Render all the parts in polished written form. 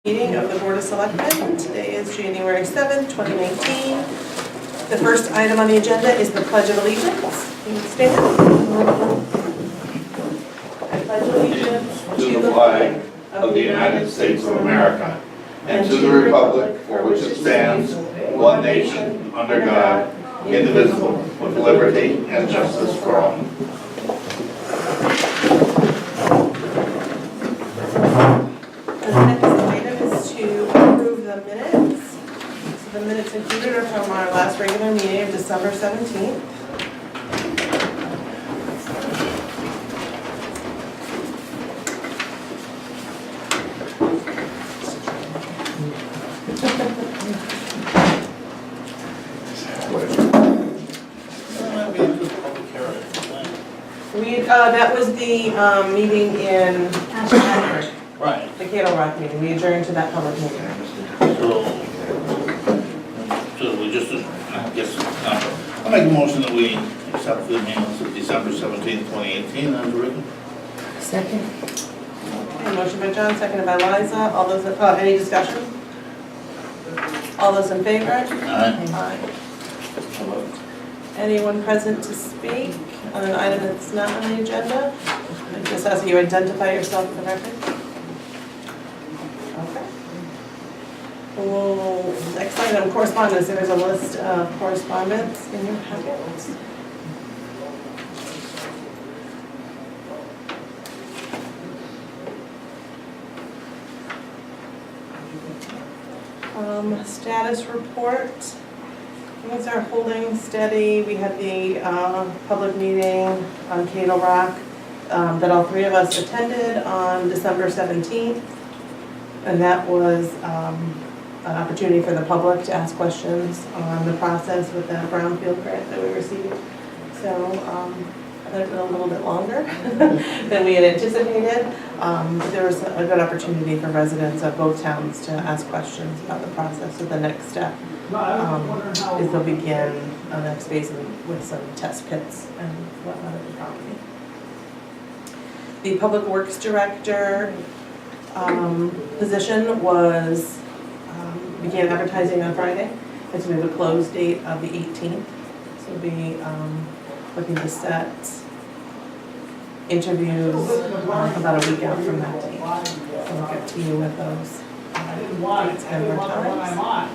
Meeting of the Board of Selectmen. Today is January 7th, 2019. The first item on the agenda is the Pledge of Allegiance. Can you stand? I pledge allegiance to the flag of the United States of America and to the republic for which it stands, one nation, under God, indivisible, with liberty and justice for all. The next item is to approve the minutes. So the minutes included are from our last regular meeting of December 17th. That was the meeting in Ashford. Right. The Cattle Rock meeting. We adjourned to that public meeting. So we just, I guess, I'll make a motion that we accept the minutes of December 17th, 2018 as written. Second. Okay, motion by John, seconded by Liza. All those, any discussion? All those in favor? Aye. Aye. Anyone present to speak on an item that's not on the agenda? I just ask that you identify yourself for the record. Okay. Well, next item, correspondence. There is a list of correspondence in your packets. Status report. Things are holding steady. We had the public meeting on Cattle Rock that all three of us attended on December 17th. And that was an opportunity for the public to ask questions on the process with the brownfield grant that we received. So I thought it went a little bit longer than we had anticipated. But there was a good opportunity for residents of both towns to ask questions about the process. So the next step is they'll begin the next phase with some test pits and whatnot at the property. The Public Works Director position was began advertising on Friday, and so we have a close date of the 18th. So we'll be looking to set interviews about a week out from that date. So we'll get to you with those dates and more times.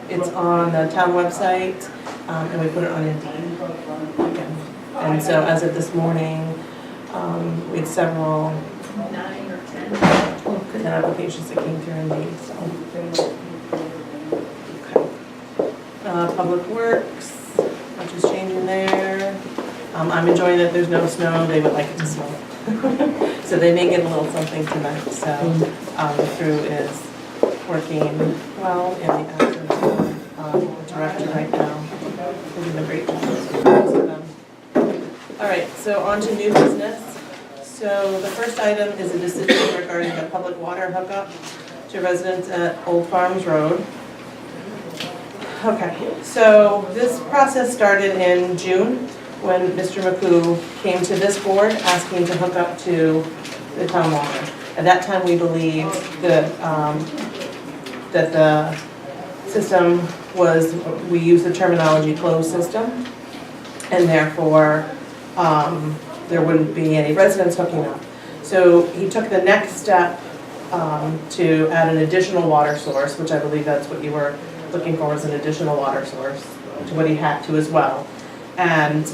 It's on the town website, and we put it on Indeed again. And so as of this morning, we had several 9 or 10. applications that came through Indeed. So. Okay. Public Works, much is changing there. I'm enjoying that there's no snow. They would like it to snow. So they may get a little something tonight. So the crew is working well in the absence of director right now. They're doing a great job. All right, so on to new business. So the first item is a decision regarding the public water hookup to residents at Old Farms Road. Okay, so this process started in June when Mr. McCoo came to this board asking to hook up to the town water. At that time, we believed that that the system was, we use the terminology closed system, and therefore there wouldn't be any residents hooking up. So he took the next step to add an additional water source, which I believe that's what you were looking for, was an additional water source, to what he had to as well. And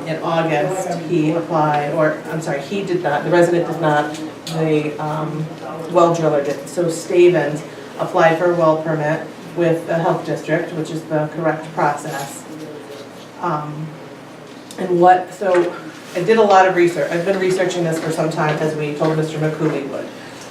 in August, he applied, or I'm sorry, he did not, the resident did not, the well driller did. So Stevens applied for a well permit with the health district, which is the correct process. So I did a lot of research. I've been researching this for some time, as we told Mr. McCoo we would.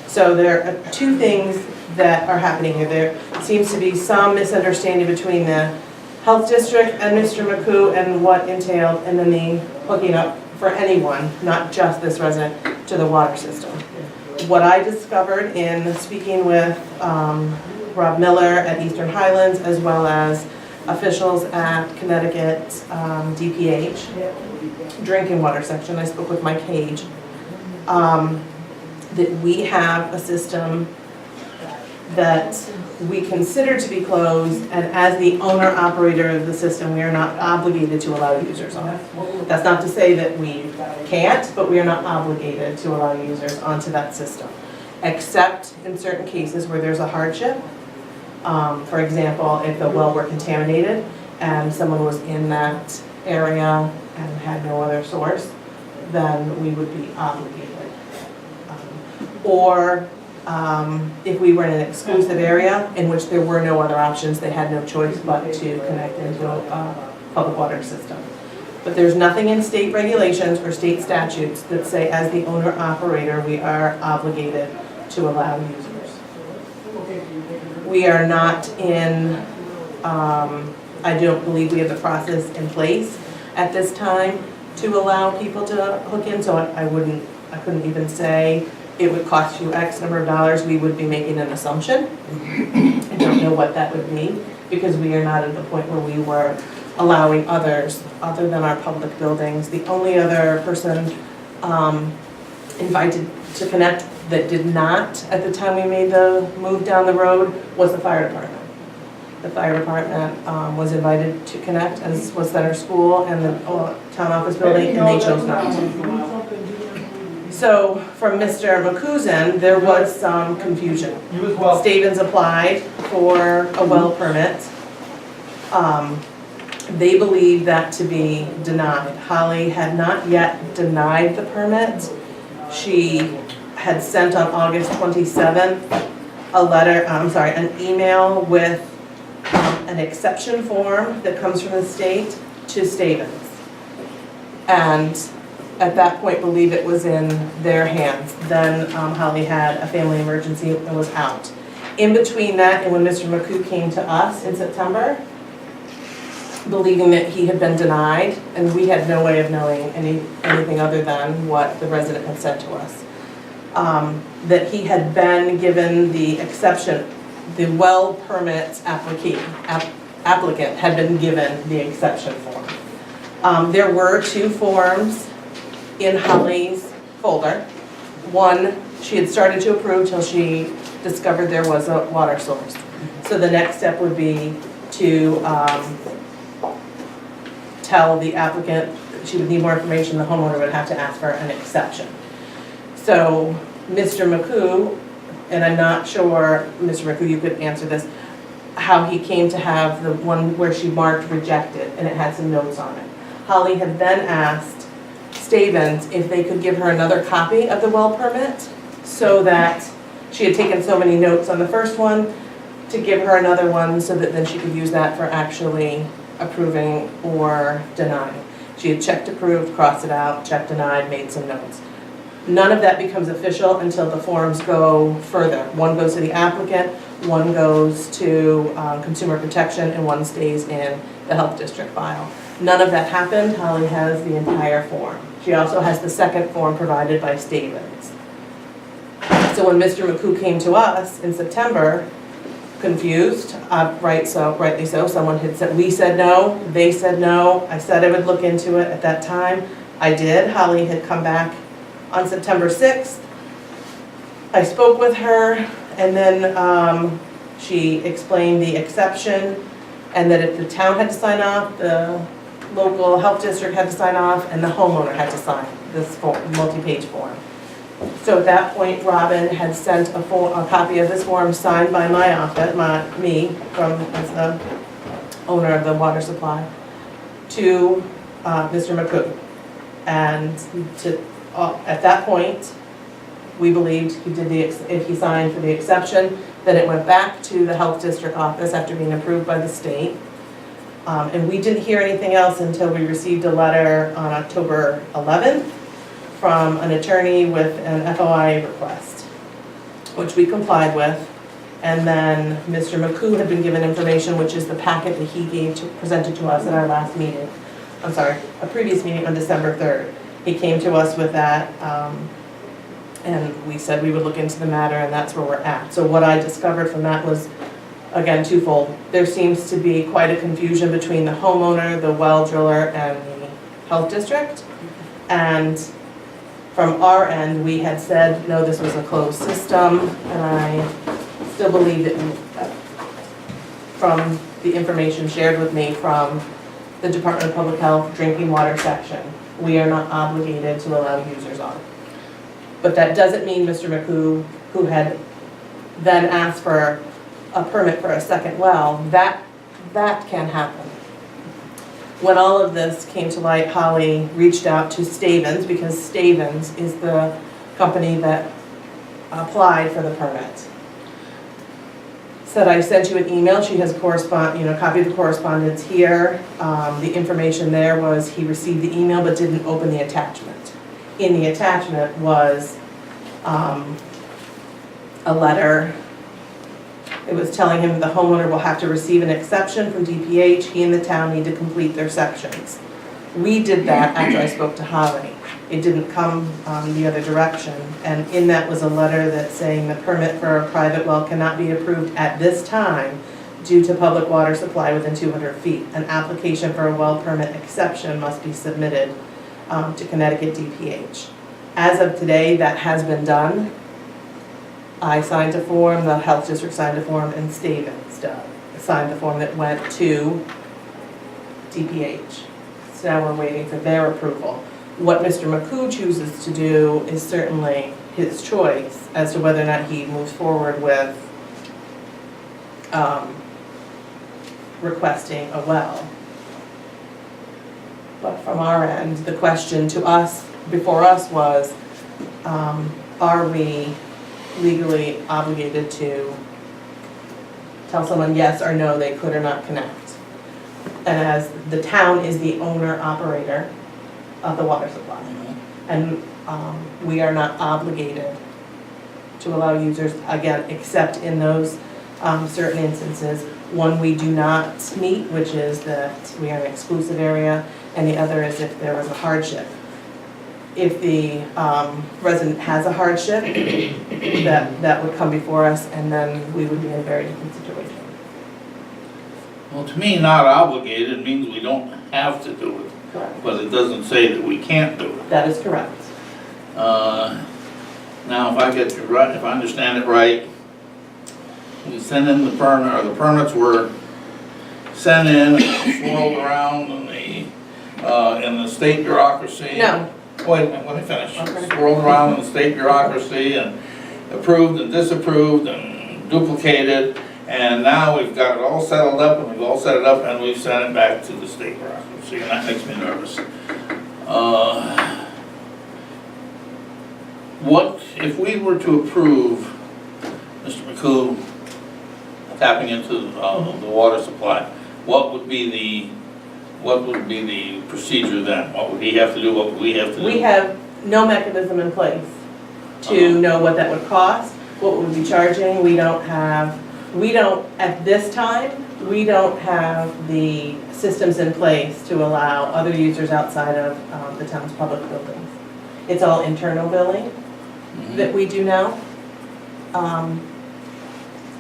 So there are two things that are happening here. There seems to be some misunderstanding between the health district and Mr. McCoo and what entailed, and then the hooking up for anyone, not just this resident, to the water system. What I discovered in speaking with Rob Miller at Eastern Highlands, as well as officials at Connecticut DPH, drinking water section, I spoke with Mike Cage, that we have a system that we consider to be closed, and as the owner-operator of the system, we are not obligated to allow users on it. That's not to say that we can't, but we are not obligated to allow users onto that system, except in certain cases where there's a hardship. For example, if the well were contaminated and someone was in that area and had no other source, then we would be obligated. Or if we were in an exclusive area in which there were no other options, they had no choice but to connect into a public water system. But there's nothing in state regulations or state statutes that say as the owner-operator, we are obligated to allow users. We are not in, I don't believe we have the process in place at this time to allow people to hook in, so I couldn't even say it would cost you X number of dollars. We would be making an assumption. I don't know what that would be, because we are not at the point where we were allowing others, other than our public buildings. The only other person invited to connect that did not, at the time we made the move down the road, was the fire department. The fire department was invited to connect, as was Center School and the town office building, and they chose not to. So from Mr. McCoo's end, there was some confusion. Stevens applied for a well permit. They believed that to be denied. Holly had not yet denied the permit. She had sent on August 27th an email with an exception form that comes from the state to Stevens. And at that point, believe it was in their hands. Then Holly had a family emergency and was out. In between that and when Mr. McCoo came to us in September, believing that he had been denied, and we had no way of knowing anything other than what the resident had said to us, that he had been given the exception, the well permit applicant had been given the exception form. There were two forms in Holly's folder. One, she had started to approve till she discovered there was a water source. So the next step would be to tell the applicant that she would need more information, the homeowner would have to ask for an exception. So Mr. McCoo, and I'm not sure, Mr. McCoo, you could answer this, how he came to have the one where she marked rejected and it had some notes on it. Holly had then asked Stevens if they could give her another copy of the well permit, so that she had taken so many notes on the first one, to give her another one so that then she could use that for actually approving or denying. She had checked approved, crossed it out, checked denied, made some notes. None of that becomes official until the forms go further. One goes to the applicant, one goes to consumer protection, and one stays in the health district file. None of that happened. Holly has the entire form. She also has the second form provided by Stevens. So when Mr. McCoo came to us in September, confused, rightly so, someone had said, we said no, they said no, I said I would look into it at that time, I did. Holly had come back on September 6th. I spoke with her, and then she explained the exception, and that if the town had to sign off, the local health district had to sign off, and the homeowner had to sign this form, multi-page form. So at that point, Robin had sent a copy of this form signed by my office, me, as the owner of the water supply, to Mr. McCoo. And at that point, we believed if he signed for the exception, then it went back to the health district office after being approved by the state. And we didn't hear anything else until we received a letter on October 11th from an attorney with an FOI request, which we complied with. And then Mr. McCoo had been given information, which is the packet that he presented to us at our last meeting. A previous meeting on December 3rd. He came to us with that, and we said we would look into the matter, and that's where we're at. So what I discovered from that was, again, twofold. There seems to be quite a confusion between the homeowner, the well driller, and the health district. And from our end, we had said, no, this was a closed system, and I still believe that from the information shared with me from the Department of Public Health Drinking Water section, we are not obligated to allow users on. But that doesn't mean Mr. McCoo, who had then asked for a permit for a second well, that can happen. When all of this came to light, Holly reached out to Stavens, because Stavens is the company that applied for the permit. Said, I sent you an email. She has copy of the correspondence here. The information there was he received the email but didn't open the attachment. In the attachment was a letter. It was telling him the homeowner will have to receive an exception from DPH. He and the town need to complete their sections. We did that after I spoke to Holly. It didn't come the other direction. And in that was a letter that's saying the permit for a private well cannot be approved at this time due to public water supply within 200 feet. An application for a well permit exception must be submitted to Connecticut DPH. As of today, that has been done. I signed a form, the health district signed a form, and Stavens signed the form that went to DPH. So now we're waiting for their approval. What Mr. McCoo chooses to do is certainly his choice as to whether or not he moves forward with requesting a well. But from our end, the question to us, before us, was, are we legally obligated to tell someone yes or no they could or not connect? And as the town is the owner-operator of the water supply, and we are not obligated to allow users, again, except in those certain instances. One, we do not meet, which is that we are an exclusive area, and the other is if there was a hardship. If the resident has a hardship, that would come before us, and then we would be in a very different situation. Well, to me, not obligated means we don't have to do it, Correct. but it doesn't say that we can't do it. That is correct. Now, if I get you right, if I understand it right, we send in the permit, or the permits were sent in, swirled around in the state bureaucracy. No. Wait a minute, let me finish. Okay. Swirled around in the state bureaucracy and approved and disapproved and duplicated, and now we've got it all settled up, and we've all set it up, and we've sent it back to the state bureaucracy, and that makes me nervous. What, if we were to approve Mr. McCoo tapping into the water supply, what would be the procedure then? What would he have to do, what would we have to do? We have no mechanism in place to know what that would cost, what we would be charging. At this time, we don't have the systems in place to allow other users outside of the town's public buildings. It's all internal billing that we do now.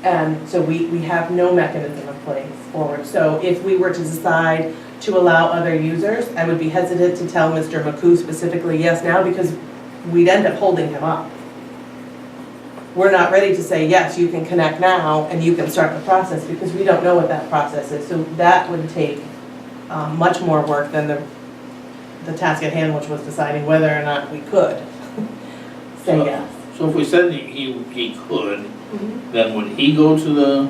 And so we have no mechanism in place forward. So if we were to decide to allow other users, I would be hesitant to tell Mr. McCoo specifically yes now, because we'd end up holding him up. We're not ready to say, yes, you can connect now and you can start the process, because we don't know what that process is. So that would take much more work than the task at hand, which was deciding whether or not we could say yes. So if we said he could, then would he go to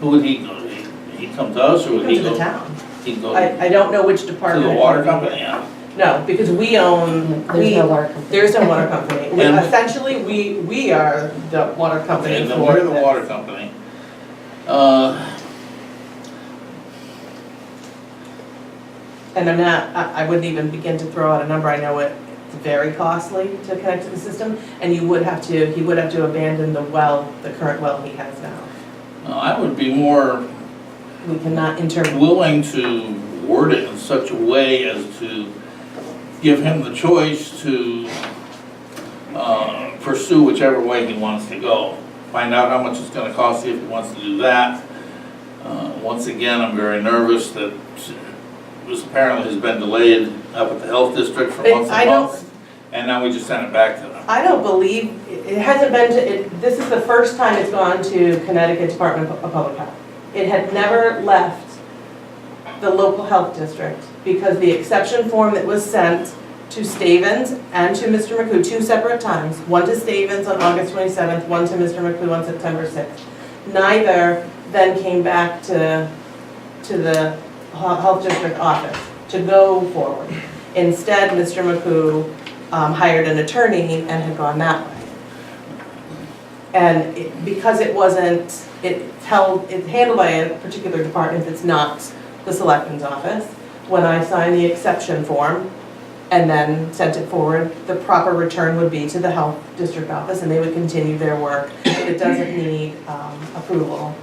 who would he go to? He'd come to us, or would he go? To the town. He'd go I don't know which to department. the water company, yeah. No, because we own. There's no water company. There's no water company. And- Essentially, we are the water company. And then for we're the this. water company. And I wouldn't even begin to throw out a number. I know it's very costly to connect to the system, and he would have to abandon the current well he has now. I would be more We cannot intervene. willing to word it in such a way as to give him the choice to pursue whichever way he wants to go. Find out how much it's going to cost, see if he wants to do that. Once again, I'm very nervous that this apparently has been delayed up at the health district for months I and don't- months, and now we just sent it back to them. I don't believe, it hasn't been to, this is the first time it's gone to Connecticut Department of Public Health. It had never left the local health district because the exception form that was sent to Stavens and to Mr. McCoo 2 separate times, one to Stavens on August 27th, one to Mr. McCoo on September 6th. Neither then came back to the health district office to go forward. Instead, Mr. McCoo hired an attorney and had gone that way. And because it wasn't, it's handled by a particular department that's not the selectman's office, when I signed the exception form and then sent it forward, the proper return would be to the health district office and they would continue their work. It doesn't need approval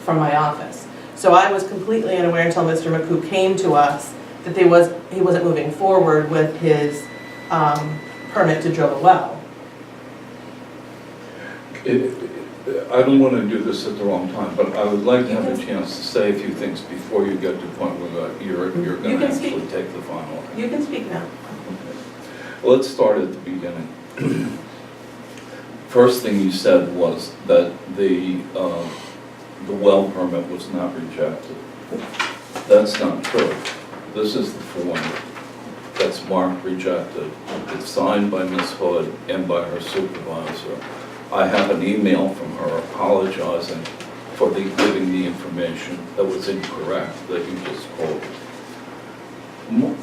from my office. So I was completely unaware until Mr. McCoo came to us that he wasn't moving forward with his permit to drill a well. I don't want to do this at the wrong time, but I would like to have a chance to say a few things before you get to the point where you're going to actually take the final. You can speak now. Okay. Let's start at the beginning. First thing you said was that the well permit was not rejected. That's not true. This is the form that's marked rejected. It's signed by Ms. Hood and by her supervisor. I have an email from her apologizing for giving the information that was incorrect that you just quoted.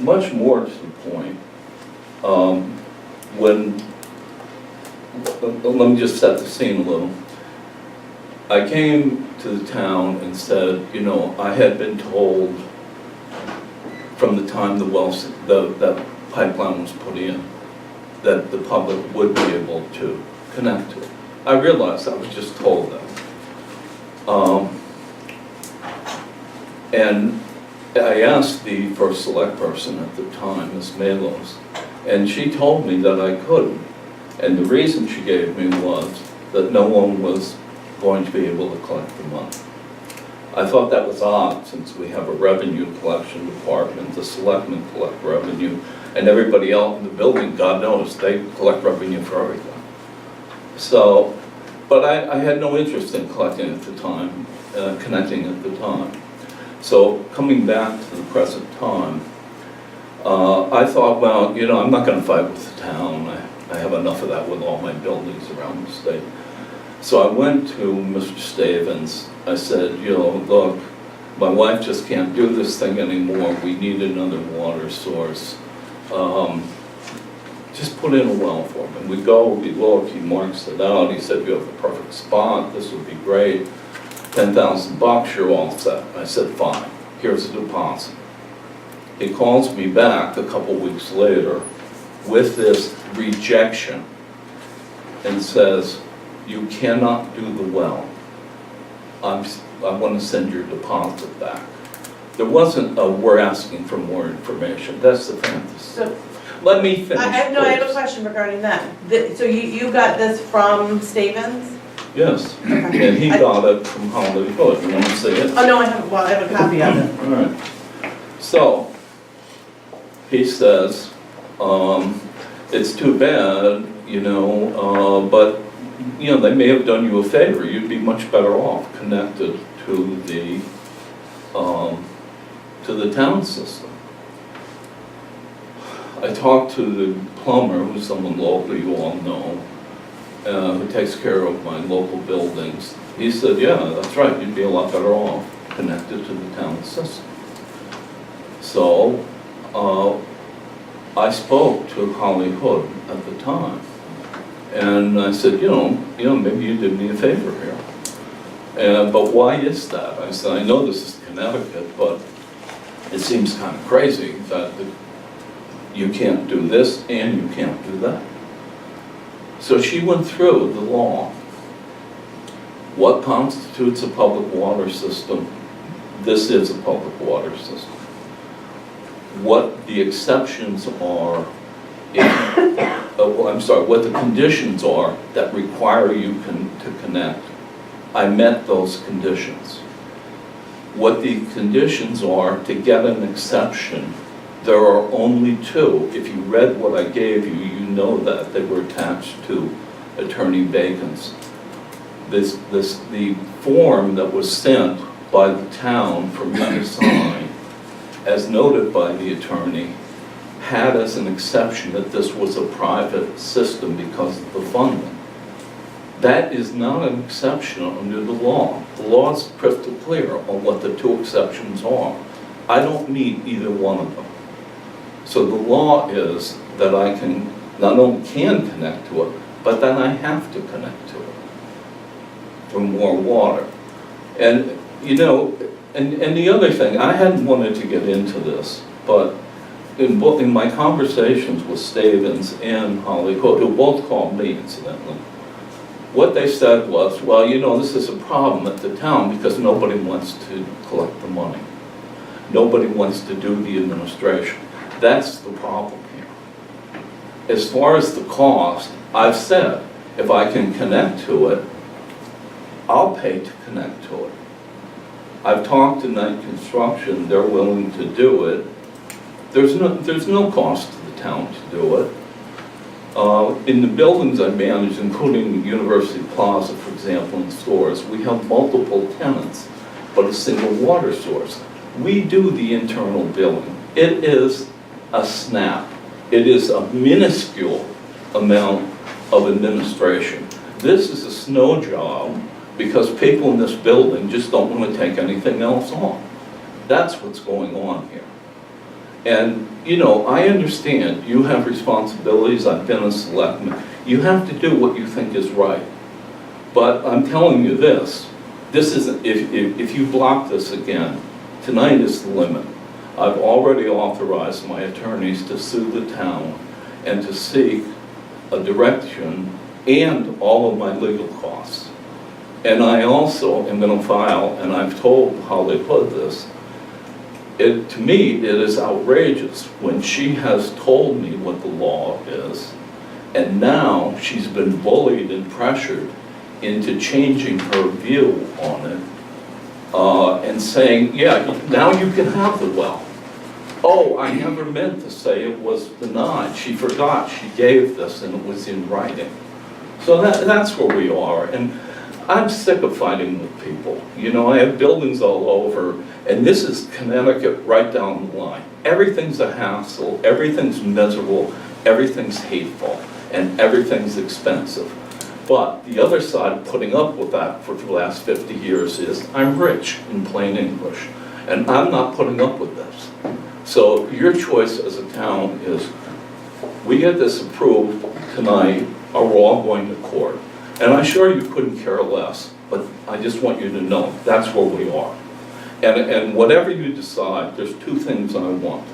Much more to the point, let me just set the scene a little. I came to the town and said, you know, I had been told from the time that pipeline was put in that the public would be able to connect to it. I realized I was just told that. And I asked the first select person at the time, Ms. Malos, and she told me that I couldn't. And the reason she gave me was that no one was going to be able to collect the money. I thought that was odd, since we have a revenue collection department, the selectmen collect revenue, and everybody else in the building, God knows, they collect revenue for everything. So, but I had no interest in collecting at the time, connecting at the time. So coming back to the present time, I thought, well, you know, I'm not going to fight with the town. I have enough of that with all my buildings around the state. So I went to Mr. Stavens. I said, you know, look, my wife just can't do this thing anymore. We need another water source. Just put in a well for him. And we go, we look, he marks it out. He said, you have the perfect spot. This would be great. $10,000, you're all set. I said, fine, here's a deposit. He calls me back a couple weeks later with this rejection and says, you cannot do the well. I want to send your deposit back. There wasn't a, we're asking for more information. That's the fantasy. So, Let me finish, I have a please. question regarding that. So you got this from Stavens? Yes, Okay. and he got it from Hollywood. You want to see it? Oh, no, I have, well, I have a copy of it. All right. So, he says, it's too bad, you know, but, you know, they may have done you a favor. You'd be much better off connected to the town system. I talked to the plumber, who's someone local you all know, who takes care of my local buildings. He said, yeah, that's right, you'd be a lot better off connected to the town system. So, I spoke to Holly Hood at the time, and I said, you know, maybe you did me a favor here. But why is that? I said, I know this is Connecticut, but it seems kind of crazy that you can't do this and you can't do that. So she went through the law. What constitutes a public water system? This is a public water system. What the exceptions are, what the conditions are that require you to connect. I met those conditions. What the conditions are to get an exception, there are only two. If you read what I gave you, you you know that, they were attached to Attorney Bacon's. The form that was sent by the town for me to sign, as noted by the attorney, had as an exception that this was a private system because of the funding. That is not an exception under the law. The law is crystal clear on what the two exceptions are. I don't meet either one of them. So the law is that I can, not only can connect to it, but then I have to connect to it for more water. And, you know, and the other thing, I hadn't wanted to get into this, but in my conversations with Stavens and Holly Hood, who both called me incidentally, what they said was, well, you know, this is a problem at the town because nobody wants to collect the money. Nobody wants to do the administration. That's the problem here. As far as the cost, I've said, if I can connect to it, I'll pay to connect to it. I've talked to Knight Construction, they're willing to do it. There's no cost to the town to do it. In the buildings I manage, including University Plaza, for example, and stores, we have multiple tenants, but a single water source. We do the internal billing. It is a snap. It is a minuscule amount of administration. This is a snow job because people in this building just don't want to take anything else on. That's what's going on here. And, you know, I understand you have responsibilities. I've been a selectman. You have to do what you think is right. But I'm telling you this is, if you block this again, tonight is the limit. I've already authorized my attorneys to sue the town and to seek a direction and all of my legal costs. And I also am going to file, and I've told Holly Hood this, to me, it is outrageous when she has told me what the law is, and now she's been bullied and pressured into changing her view on it, and saying, yeah, now you can have the well. Oh, I never meant to say it was denied. She forgot she gave this and it was in writing. So that's where we are. And I'm sick of fighting with people. You know, I have buildings all over, and this is Connecticut right down the line. Everything's a hassle, everything's miserable, everything's hateful, and everything's expensive. But the other side of putting up with that for the last 50 years is I'm rich, in plain English, and I'm not putting up with this. So your choice as a town is, we get this approved tonight, or we're all going to court. And I'm sure you couldn't care less, but I just want you to know that's where we are. And whatever you decide, there's two things I want.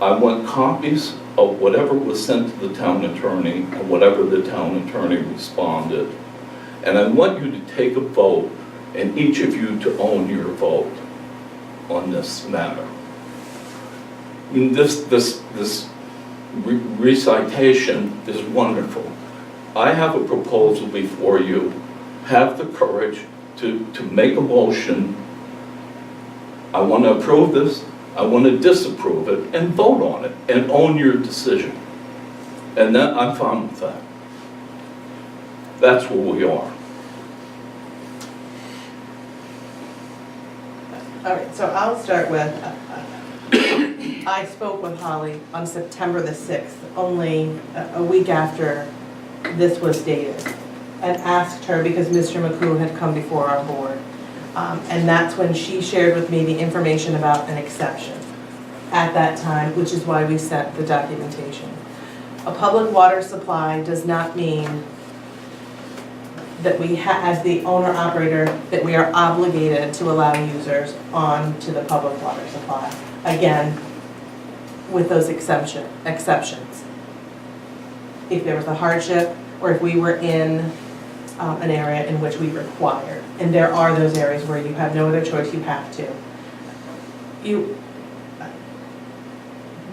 I want copies of whatever was sent to the town attorney and whatever the town attorney responded. And I want you to take a vote, and each of you to own your vote on this matter. This recitation is wonderful. I have a proposal before you. Have the courage to make a motion. I want to approve this, I want to disapprove it, and vote on it, and own your decision. And that, I'm fine with that. That's where we are. All right, so I'll start with, I spoke with Holly on September the 6th, only a week after this was dated, and asked her, because Mr. McCoo had come before our board, and that's when she shared with me the information about an exception at that time, which is why we sent the documentation. A public water supply does not mean that we, as the owner-operator, that we are obligated to allow users on to the public water supply. Again, with those exceptions. If there was a hardship, or if we were in an area in which we require, and there are those areas where you have no other choice, you have to.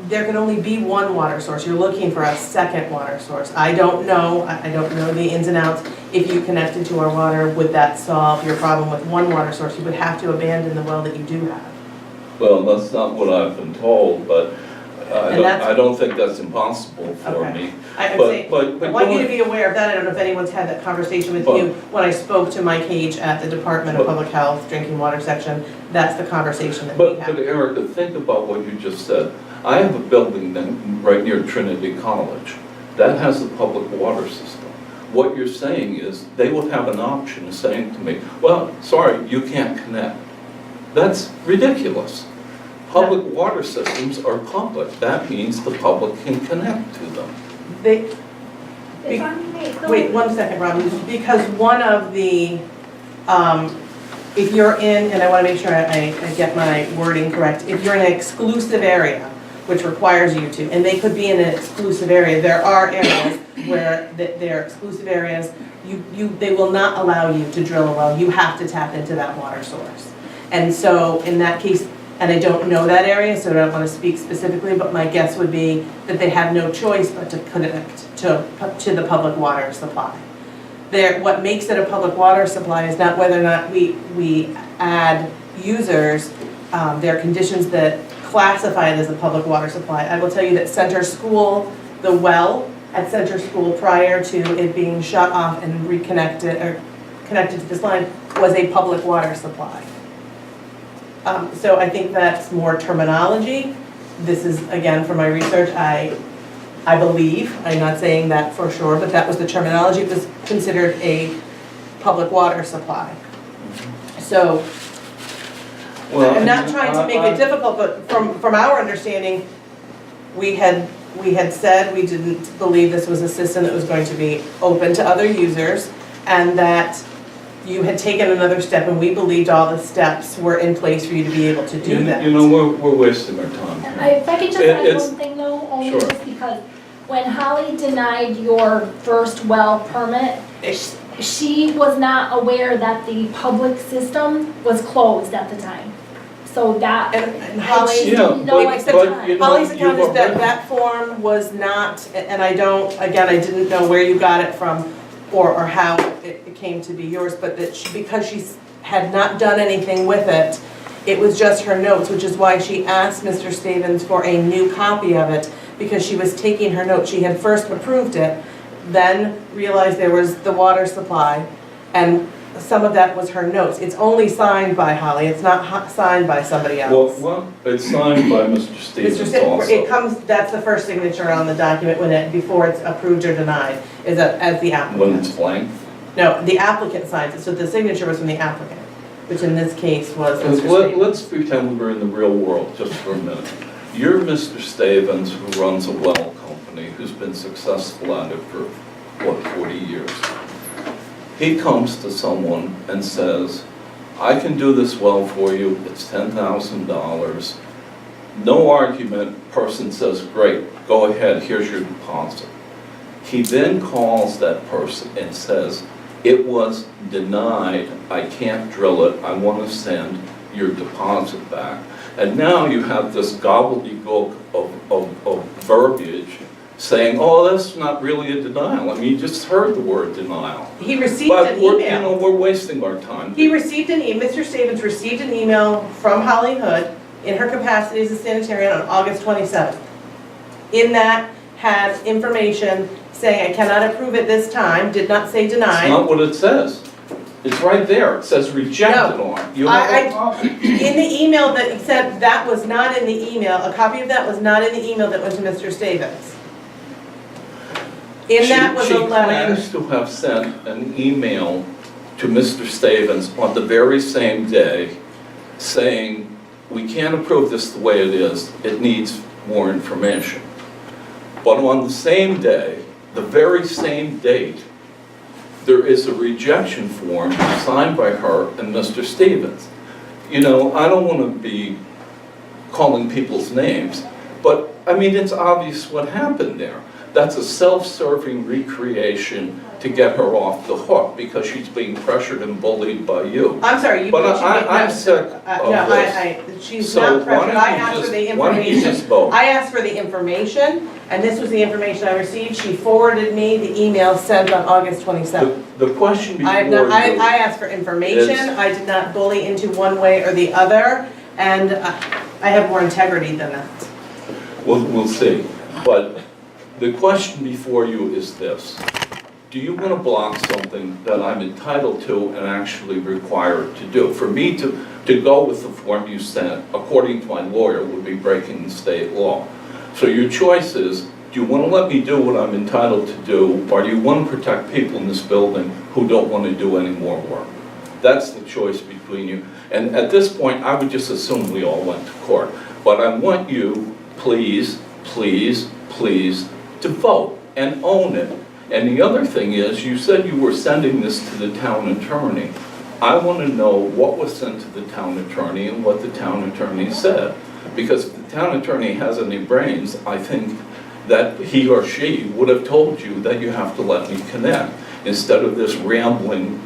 There can only be one water source. You're looking for a second water source. I don't know the ins and outs. If you connected to our water, would that solve your problem with one water source? You would have to abandon the well that you do have. Well, that's not what I've been told, but And that's, I don't think that's impossible for Okay. me. I would But, say, but. I want you to be aware of that. I don't know if anyone's had that conversation with you. When I spoke to Mike Cage at the Department of Public Health Drinking Water section, that's the conversation that we But had. Erica, think about what you just said. I have a building right near Trinity College that has a public water system. What you're saying is, they would have an option of saying to me, well, sorry, you can't connect. That's ridiculous. Public water systems are public. That means the public can connect to them. They, If I may, go wait 1 second, Robin, because one of the, if you're in, and I want to make sure I get my wording correct, if you're in an exclusive area, which requires you to, and they could be in an exclusive area, there are areas where they're exclusive areas, they will not allow you to drill a well, you have to tap into that water source. And so in that case, and I don't know that area, so I don't want to speak specifically, but my guess would be that they have no choice but to connect to the public water supply. What makes it a public water supply is not whether or not we add users, there are conditions that classify it as a public water supply. I will tell you that Center School, the well at Center School prior to it being shut off and reconnected or connected to this line was a public water supply. So I think that's more terminology. This is, again, from my research, I believe, I'm not saying that for sure, but that was the terminology. It was considered a public water supply. So Well, I'm not trying to make it difficult, but from our understanding, we had said we didn't believe this was a system that was going to be open to other users, and that you had taken another step, and we believed all the steps were in place for you to be able to do that. You know, we're wasting our time here. If I could just add It's- one thing though, only Sure. just because when Holly denied your first well permit, she was not aware that the public system was closed at the time. So that, And Holly, she Yeah, didn't know but- at the but time. you know, Holly's account is you've that already- that form was not, and I don't, again, I didn't know where you got it from or how it came to be yours, but that because she had not done anything with it, it was just her notes, which is why she asked Mr. Stavens for a new copy of it, because she was taking her notes. She had first approved it, then realized there was the water supply, and some of that was her notes. It's only signed by Holly, it's not signed by somebody else. Well, it's signed by Mr. Mr. Stevens Stavens, also. it comes, that's the first signature on the document before it's approved or denied, is as the When it's applicant. blank. No, the applicant signs it, so the signature was from the applicant, which in this case was Mr. Stavens. Let's pretend we're in the real world just for a minute. You're Mr. Stavens, who runs a well company, who's been successful at it for, 40 years. He comes to someone and says, I can do this well for you, it's $10,000. No argument, person says, great, go ahead, here's your deposit. He then calls that person and says, it was denied, I can't drill it, I want to send your deposit back. And now you have this gobbledygook of verbiage saying, oh, that's not really a denial. I mean, you just heard the word denial. He received But an we're, you know, email. we're wasting our time. He received an email, Mr. Stavens received an email from Holly Hood in her capacity as a sanitarian on August 27th. In that had information saying, I cannot approve it this time, did not say It's denied. not what it says. It's right there. It says rejected on it. You have a copy. In the email that he sent, that was not in the email, a copy of that was not in the email that went to Mr. Stavens. In that was a She letter. claims to have sent an email to Mr. Stavens on the very same day saying, we can't approve this the way it is, it needs more information. But on the same day, the very same date, there is a rejection form signed by her and Mr. Stavens. You know, I don't want to be calling people's names, but I mean, it's obvious what happened there. That's a self-serving recreation to get her off the hook because she's being pressured and bullied by you. I'm sorry, you. But you- I'm no, sick No, of this. she's So not pressured, I asked for the why don't you information. just vote? I asked for the information, and this was the information I received. She forwarded me the email sent on August 27th. The question before I have not, I you, asked for information, is- I did not bully into one way or the other, and I have more integrity than that. we'll see. But the question before you is this. Do you want to block something that I'm entitled to and actually required to do? For me to go with the form you sent, according to my lawyer, would be breaking the state law. So your choice is, do you want to let me do what I'm entitled to do, or do you want to protect people in this building who don't want to do any more work? That's the choice between you. And at this point, I would just assume we all went to court. But I want you, please, please, please, to vote and own it. And the other thing is, you said you were sending this to the town attorney. I want to know what was sent to the town attorney and what the town attorney said. Because if the town attorney has any brains, I think that he or she would have told you that you have to let me connect, instead of this rambling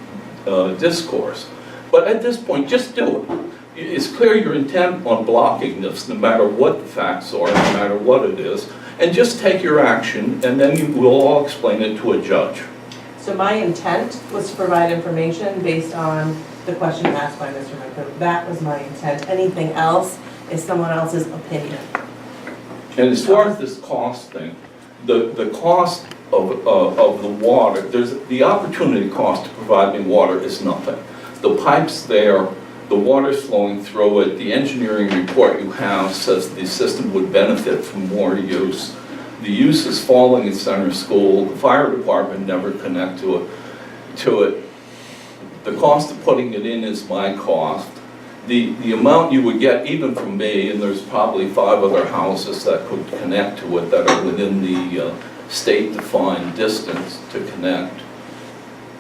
discourse. But at this point, just do it. It's clear your intent on blocking this, no matter what the facts are, no matter what it is, and just take your action, and then we'll all explain it to a judge. So my intent was to provide information based on the question asked by Mr. McCoo. That was my intent. Anything else is someone else's opinion. And as far as this cost thing, the cost of the water, there's the opportunity cost to provide me water is nothing. The pipe's there, the water's flowing through it, the engineering report you have says the system would benefit from more use. The use is falling in center school, the fire department never connect to it. The cost of putting it in is my cost. The amount you would get even from me, and there's probably 5 other houses that could connect to it that are within the state-defined distance to connect,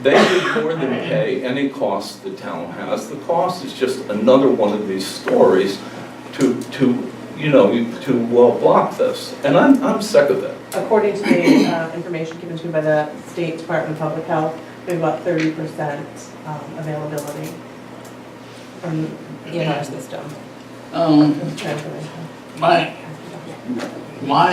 they would more than pay any cost the town has. The cost is just another one of these stories to block this. And I'm sick of it. According to the information given to me by the State Department of Public Health, we have about 30% availability in our system. My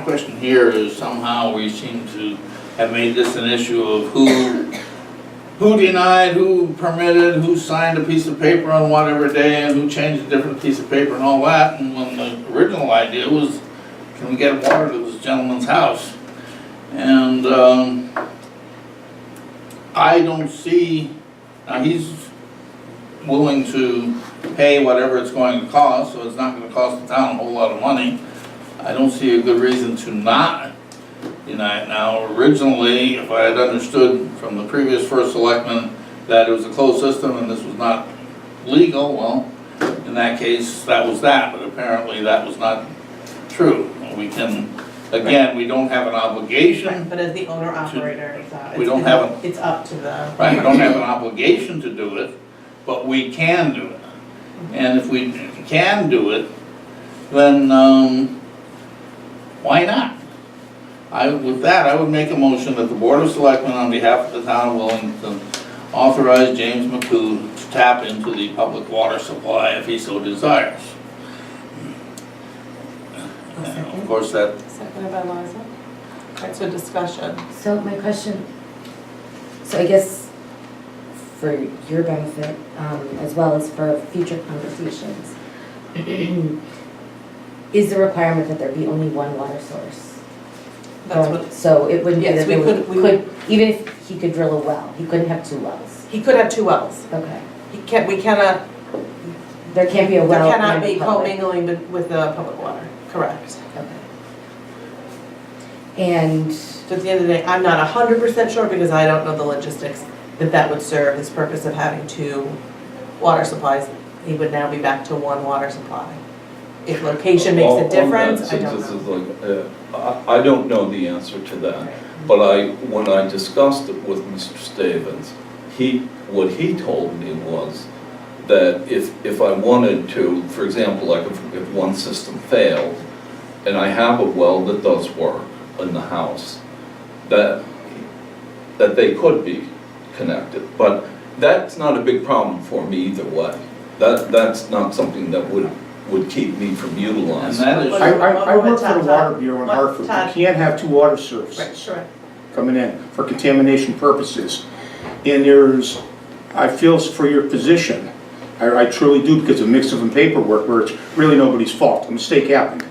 question here is, somehow we seem to have made this an issue of who denied, who permitted, who signed a piece of paper on whatever day, and who changed a different piece of paper and all that. And when the original idea was, can we get water to this gentleman's house? And I don't see, now he's willing to pay whatever it's going to cost, so it's not going to cost the town a whole lot of money. I don't see a good reason to not deny it now. Originally, if I had understood from the previous first selectman that it was a closed system and this was not legal, well, in that case, that was that, but apparently that was not true. We can, again, we don't have an obligation. Right, but as the owner-operator, We don't have it's up to the... Right, we don't have an obligation to do it, but we can do it. And if we can do it, then why not? With that, I would make a motion that the Board of Selectmen, on behalf of the town of Wellington, authorize James McCoo to tap into the public water supply if he so desires. And of course, that... Seconded by Liza. All right, so discussion. So my question, so I guess for your benefit, as well as for future conversations, is the requirement that there be only one water source? That's what, So it wouldn't be Yes, that we there could- even if he could drill a well, he couldn't have 2 wells? he could have 2 wells. Okay. We cannot, There can't be a there well. cannot and be public. commingling with the public water, correct. Okay. And, So at the end of the day, I'm not 100% sure because I don't know the logistics that would serve this purpose of having 2 water supplies. He would now be back to 1 water supply. If location makes a difference, I don't know. I don't know the answer to that, but when I discussed it with Mr. Stavens, what he told me was that if I wanted to, for example, like if one system failed, and I have a well that does work in the house, that they could be connected, but that's not a big problem for me either way. That's not something that would keep me from utilizing. And that is, I work for the Water Bureau in Hartford. You can't have 2 water services Right, sure. coming in for contamination purposes. And I feel for your position, I truly do, because of a mix of paperwork where it's really nobody's fault. A mistake happened.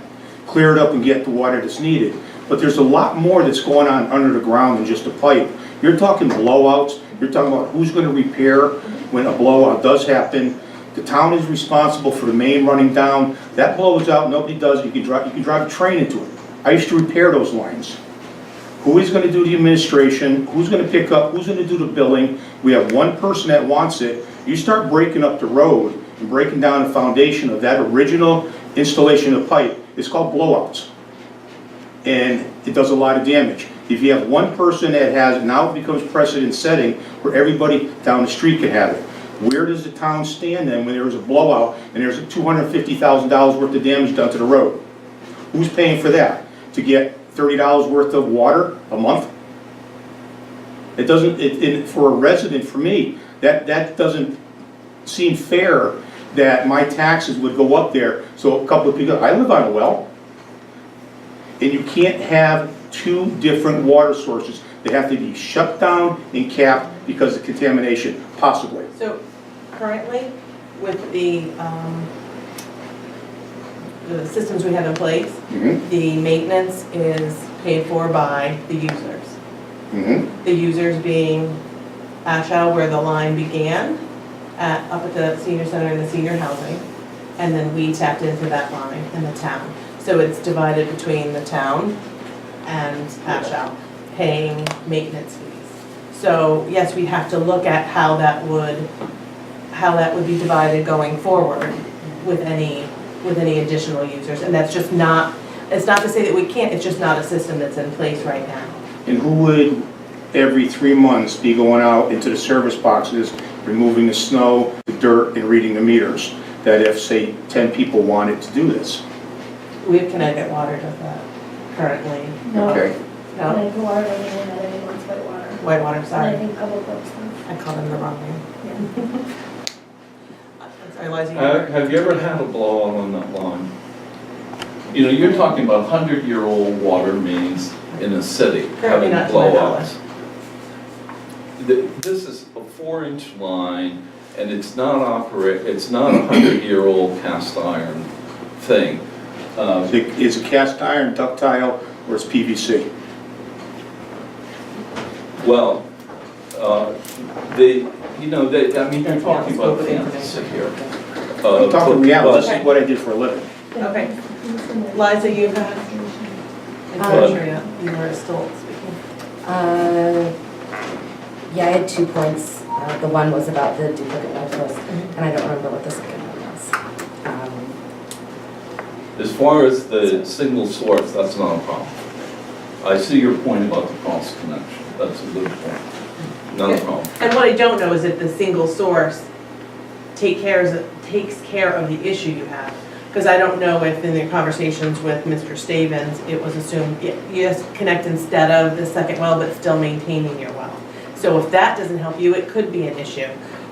Clear it up and get the water that's needed. But there's a lot more that's going on under the ground than just a pipe. You're talking blowouts, you're talking about who's gonna repair when a blowout does happen. The town is responsible for the main running down. That blows out, nobody does it. You can drive a train into it. I used to repair those lines. Who is gonna do the administration? Who's gonna pick up? Who's gonna do the billing? We have one person that wants it. You start breaking up the road and breaking down the foundation of that original installation of pipe, it's called blowouts. And it does a lot of damage. If you have one person that has, now it becomes precedent setting where everybody down the street can have it. Where does the town stand then when there is a blowout and there's $250,000 worth of damage done to the road? Who's paying for that? To get $30 worth of water a month? It doesn't, for a resident, for me, that doesn't seem fair that my taxes would go up there. So a couple of people, I live on a well, and you can't have two different water sources. They have to be shut down and capped because of contamination, possibly. So currently, with the systems we have in place, the maintenance is paid for by the users. The users being Ashow, where the line began, up at the senior center and the senior housing, and then we tapped into that line in the town. So it's divided between the town and Ashow, paying maintenance fees. So yes, we have to look at how that would be divided going forward with any additional users. And that's just not, it's not to say that we can't, it's just not a system that's in place right now. And who would every 3 months be going out into the service boxes, removing the snow, the dirt, and reading the meters? That if, say, 10 people wanted to do this. We have Connecticut Water does that currently. No. Okay. No? Like water, I think one other name, it's Whitewater. Whitewater, And I sorry. think Public Works does. I called them the wrong name. Sorry, Liza, you- Have you ever had a blowout on that line? You know, you're talking about 100-year-old water mains in a city Currently having not to my knowledge. blowouts. This is a 4-inch line, and it's not a 100-year-old cast iron thing. Is it cast iron, ductile, or it's PVC? Well, I mean, you're talking about fantasy here. I'm talking reality, this Okay. is what I did for a living. Okay. Liza, you had, you were still speaking. Yeah, I had 2 points. The one was about the duplicate notice, and I don't remember what the second one was. As far as the single source, that's not a problem. I see your point about the cross connection. That's a good point. Not a problem. And what I don't know is if the single source takes care of the issue you have. Because I don't know if in the conversations with Mr. Stavens, it was assumed, yes, connect instead of the second well, but still maintaining your well. So if that doesn't help you, it could be an issue.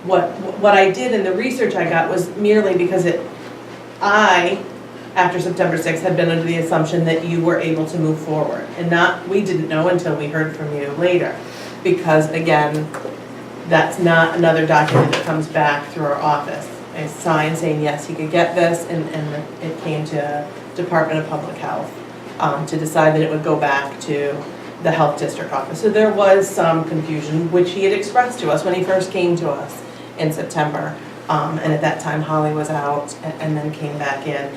What I did in the research I got was merely because after September 6th, had been under the assumption that you were able to move forward. And we didn't know until we heard from you later. Because again, that's not another document that comes back through our office. A sign saying, yes, he could get this, and it came to Department of Public Health to decide that it would go back to the Health District Office. So there was some confusion, which he had expressed to us when he first came to us in September. And at that time, Holly was out and then came back in.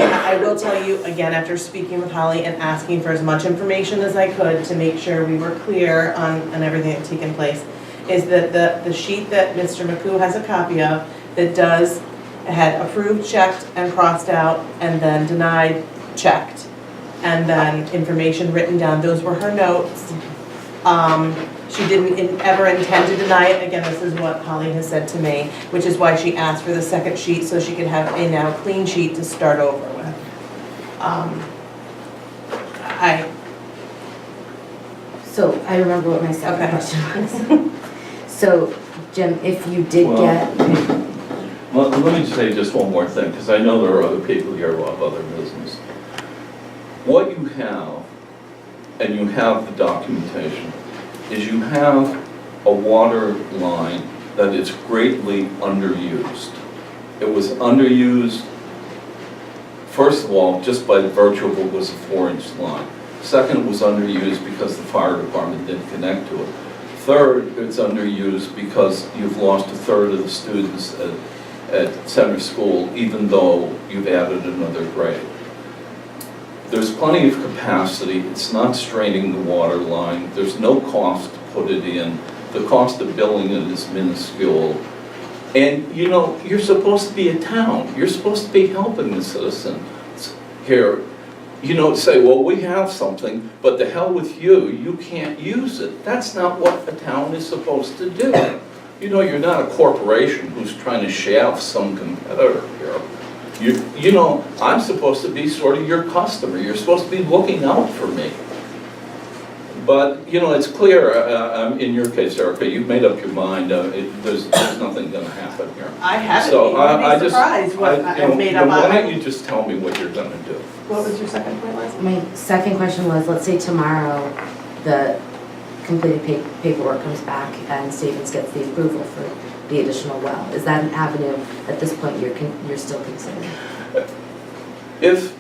I will tell you, again, after speaking with Holly and asking for as much information as I could to make sure we were clear on everything that had taken place, is that the sheet that Mr. McCoo has a copy of that had approved, checked, and crossed out, and then denied, checked, and then information written down, those were her notes. She didn't ever intend to deny it. Again, this is what Holly has said to me, which is why she asked for the second sheet so she could have a now clean sheet to start over with. So I remember what my second Okay. question was. So, Jim, if you did Well, get, Let me say just one more thing, because I know there are other people here who have other business. What you have, and you have the documentation, is you have a water line that is greatly underused. It was underused, first of all, just by the virtue of it was a 4-inch line. Second, it was underused because the fire department didn't connect to it. Third, it's underused because you've lost a third of the students at center school, even though you've added another grade. There's plenty of capacity, it's not straining the water line, there's no cost to put it in, the cost of building it is minuscule. And you know, you're supposed to be a town, you're supposed to be helping the citizens here. You know, say, well, we have something, but the hell with you, you can't use it. That's not what a town is supposed to do. You know, you're not a corporation who's trying to shaft some competitor here. You know, I'm supposed to be sort of your customer. You're supposed to be looking out for me. But, you know, it's clear, in your case, Erica, you've made up your mind. There's nothing going to happen here. I haven't, So you'd be surprised what I've made up. Why don't you just tell me what you're going to do? What was your second point, Liza? My second question was, let's say tomorrow, the completed paperwork comes back and Stevens gets the approval for the additional well. Is that an avenue at this point you're still considering? If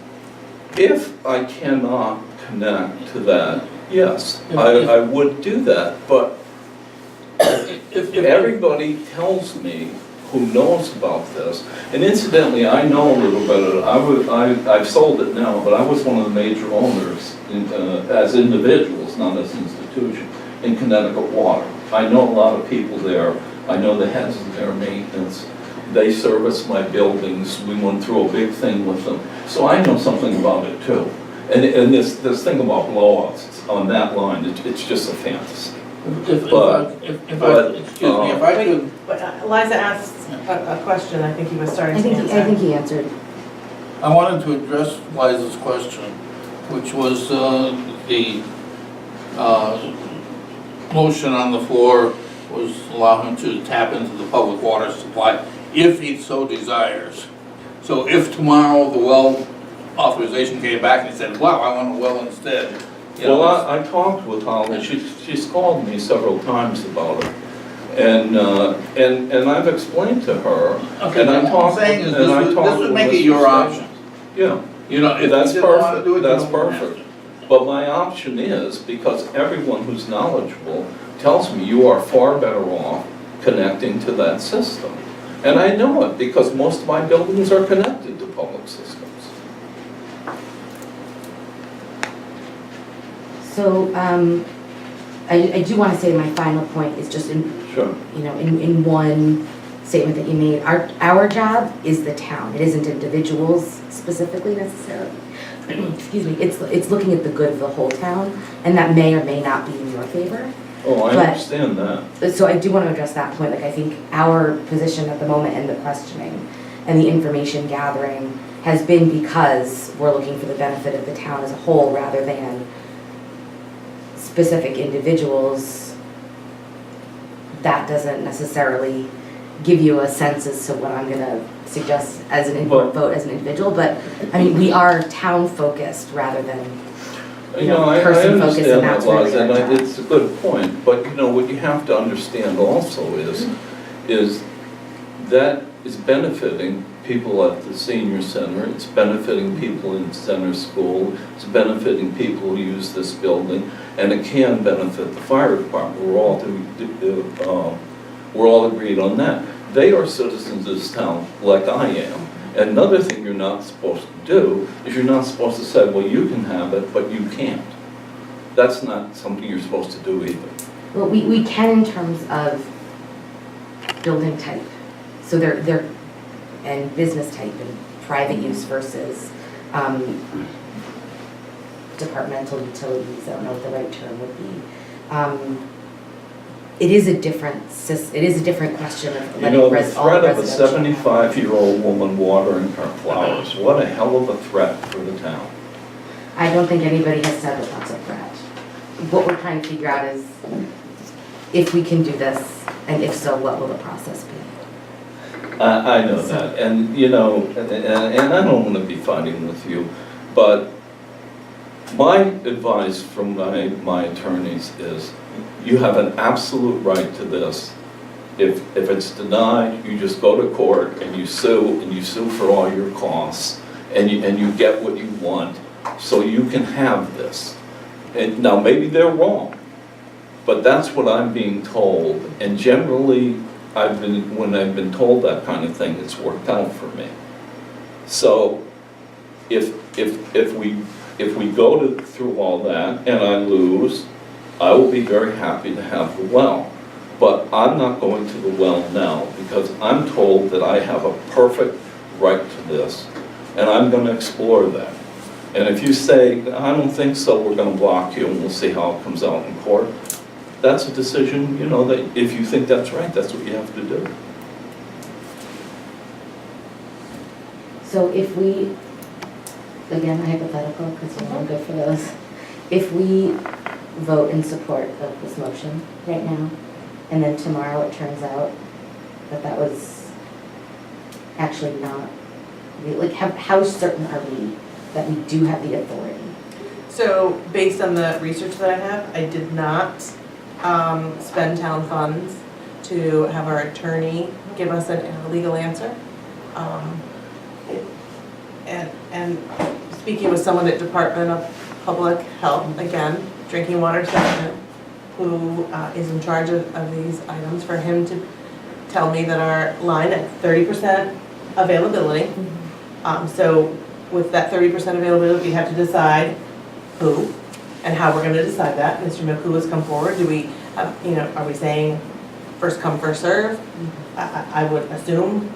I cannot connect to that, yes, I would do that, but if everybody tells me who knows about this, and incidentally, I know a little bit, I've sold it now, but I was one of the major owners as individuals, not as institution, in Connecticut Water. I know a lot of people there, I know the heads of their maintenance, they service my buildings, we went through a big thing with them, so I know something about it too. And this thing about blowouts on that line, it's just a fantasy. If I could, But Liza asked a question, I think he was starting I to think answer. he answered. I wanted to address Liza's question, which was the motion on the floor was allow him to tap into the public water supply if he so desires. So if tomorrow the well authorization came back and he said, wow, I want a well instead. You know, Well, I talked with Holly, she's called me several times about it. And I've explained to her, okay, and I what I'm talked, saying is and I this talked would with make it Mr. your Stevens. option. Yeah, You know, if that's you didn't want to perfect, do it, you that's don't have to. perfect. But my option is, because everyone who's knowledgeable tells me you are far better off connecting to that system. And I know it, because most of my buildings are connected to public systems. So, I do want to say my final point is just in, Sure. you know, in one statement that you made. Our job is the town. It isn't individuals specifically necessarily. Excuse me. It's looking at the good of the whole town, and that may or may not be in your favor. Oh, I But- understand that. So I do want to address that point. Like, I think our position at the moment and the questioning and the information gathering has been because we're looking for the benefit of the town as a whole rather than specific individuals. That doesn't necessarily give you a sense as to what I'm gonna suggest as an Well- vote as an individual, but I mean, we are town focused rather than, You know, I person focused, understand and that, that's really Liza, our and job. it's a good point, but you know, what you have to understand also is that is benefiting people at the senior center, it's benefiting people in center school, it's benefiting people who use this building, and it can benefit the fire department. We're all agreed on that. They are citizens of this town, like I am. And another thing you're not supposed to do is you're not supposed to say, well, you can have it, but you can't. That's not something you're supposed to do either. well, we can in terms of building type. So they're and business type and private use versus departmental utilities. I don't know what the right term would be. It is a different question of You letting know, the all threat of a residential. 75-year-old woman watering her flowers, what a hell of a threat for the town. I don't think anybody has said that that's a threat. What we're trying to figure out is if we can do this, and if so, what will the process be? I know that, and you know, and I don't want to be fighting with you, but my advice from my attorneys is you have an absolute right to this If it's denied, you just go to court and you sue for all your costs, and you get what you want, so you can have this. And now, maybe they're wrong, but that's what I'm being told, and generally, when I've been told that kind of thing, it's worked out for me. So, if we go through all that and I lose, I will be very happy to have the well. But I'm not going to the well now, because I'm told that I have a perfect right to this, and I'm gonna explore that. And if you say, I don't think so, we're gonna block you and we'll see how it comes out in court, that's a decision, you know, that if you think that's right, that's what you have to do. So if we, again, hypothetical, because we're all good for those. If we vote in support of this motion right now, and then tomorrow it turns out that that was actually not, like, how certain are we that we do have the authority? So based on the research that I have, I did not spend town funds to have our attorney give us a legal answer. And speaking with someone at Department of Public Health, again, drinking water assessment, who is in charge of these items, for him to tell me that our line at 30% availability. So with that 30% availability, we have to decide who and how we're gonna decide that. Mr. McCoo has come forward. Do we, are we saying first come, first serve? I would assume,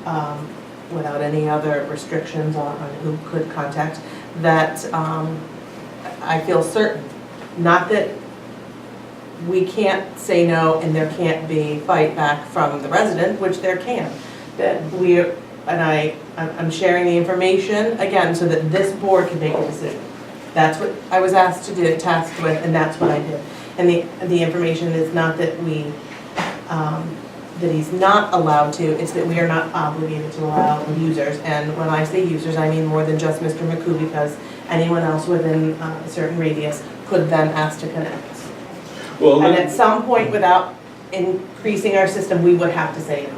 without any other restrictions on who could contact, that I feel certain, not that we can't say no and there can't be fight back from the resident, which there can, that I'm sharing the information, again, so that this board can make a decision. That's what I was tasked with, and that's what I did. And the information is not that that he's not allowed to, it's that we are not obligated to allow users. And when I say users, I mean more than just Mr. McCoo, because anyone else within a certain radius could then ask to connect. Well, And at some point, without increasing our system, we would have to say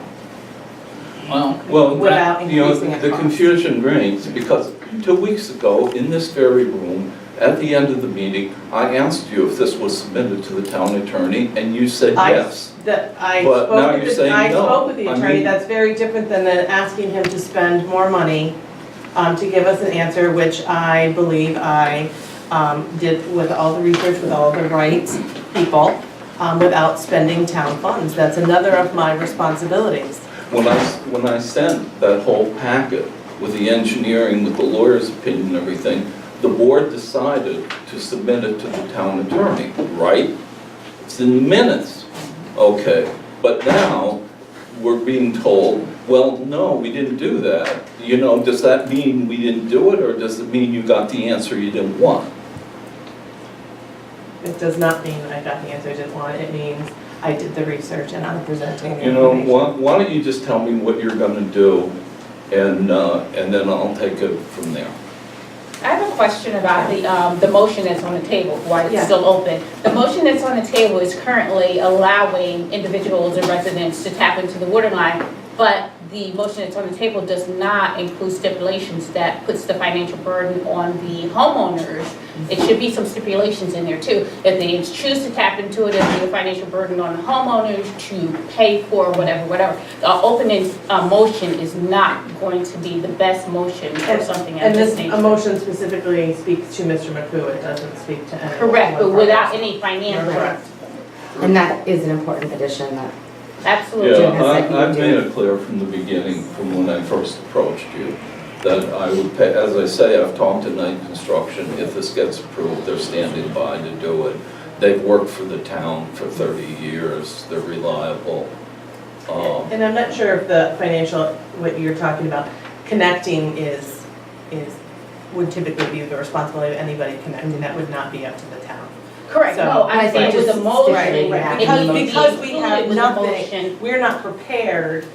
no. well, Without that, you know, increasing the cost. confusion reigns, because 2 weeks ago, in this very room, at the end of the meeting, I asked you if this was submitted to the town attorney, and you said yes. I But now spoke you're with saying no. spoke with the I attorney, mean- that's very different than asking him to spend more money to give us an answer, which I believe I did with all the research, with all the right people, without spending town funds. That's another of my responsibilities. When I sent that whole packet with the engineering, with the lawyer's opinion and everything, the board decided to submit it to the town attorney, right? It's in the minutes. Okay, but now we're being told, well, no, we didn't do that. You know, does that mean we didn't do it, or does it mean you got the answer you didn't want? It does not mean I got the answer I didn't want. It means I did the research and I'm presenting the You know, information. why don't you just tell me what you're gonna do, and then I'll take it from there. I have a question about the motion that's on the table, why Yeah. it's still open. The motion that's on the table is currently allowing individuals and residents to tap into the water line, but the motion that's on the table does not include stipulations that puts the financial burden on the homeowners. It should be some stipulations in there too. If they choose to tap into it, it'll be a financial burden on the homeowners to pay for whatever. The opening motion is not going to be the best motion for something of And this this nature. motion specifically speaks to Mr. McCoo, it doesn't speak to anyone. Correct, but without any financial. Correct. And that is an important addition that, Absolutely. Yeah, has said you I've do. made it clear from the beginning, from when I first approached you, that I would pay, as I say, I've talked to Knight Construction, if this gets approved, they're standing by to do it. They've worked for the town for 30 years, they're reliable. And I'm not sure if the financial, what you're talking about, connecting would typically be the responsibility of anybody connecting, that would not be up to the town. Correct, So- no, I'm saying with the motion. Right, right. Because it needs to because be we included have with the nothing, motion. we're not prepared,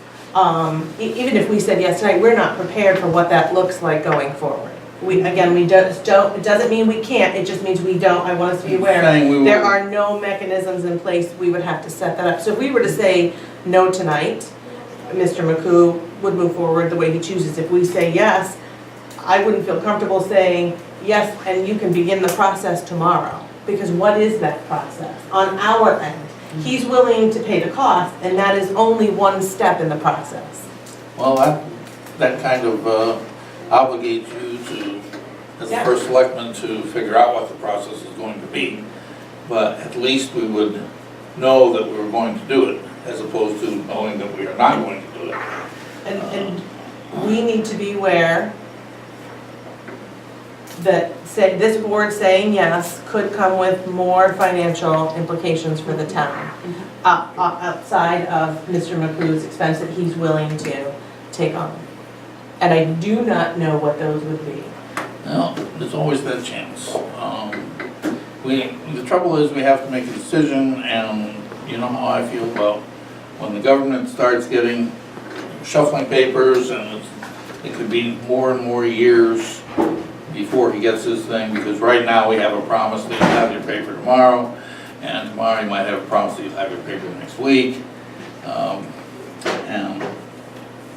even if we said yes tonight, we're not prepared for what that looks like going forward. We just don't, it doesn't mean we can't, it just means we don't, I want us to be aware. Saying we There will- are no mechanisms in place, we would have to set that up. So if we were to say no tonight, Mr. McCoo would move forward the way he chooses. If we say yes, I wouldn't feel comfortable saying yes, and you can begin the process tomorrow. Because what is that process on our end? He's willing to pay the cost, and that is only one step in the process. Well, that kind of obligates you to, as the Yeah. first selectman, to figure out what the process is going to be. But at least we would know that we were going to do it, as opposed to knowing that we are not going to do it. And we need to be aware that this board saying yes could come with more financial implications for the town, outside of Mr. McCoo's expense that he's willing to take on. And I do not know what those would be. Well, there's always that chance. The trouble is, we have to make a decision, and you know how I feel about when the government starts getting shuffling papers, and it could be more and more years before he gets his thing, because right now we have a promise that you'll have your paper tomorrow, and tomorrow you might have a promise that you'll have your paper next week. And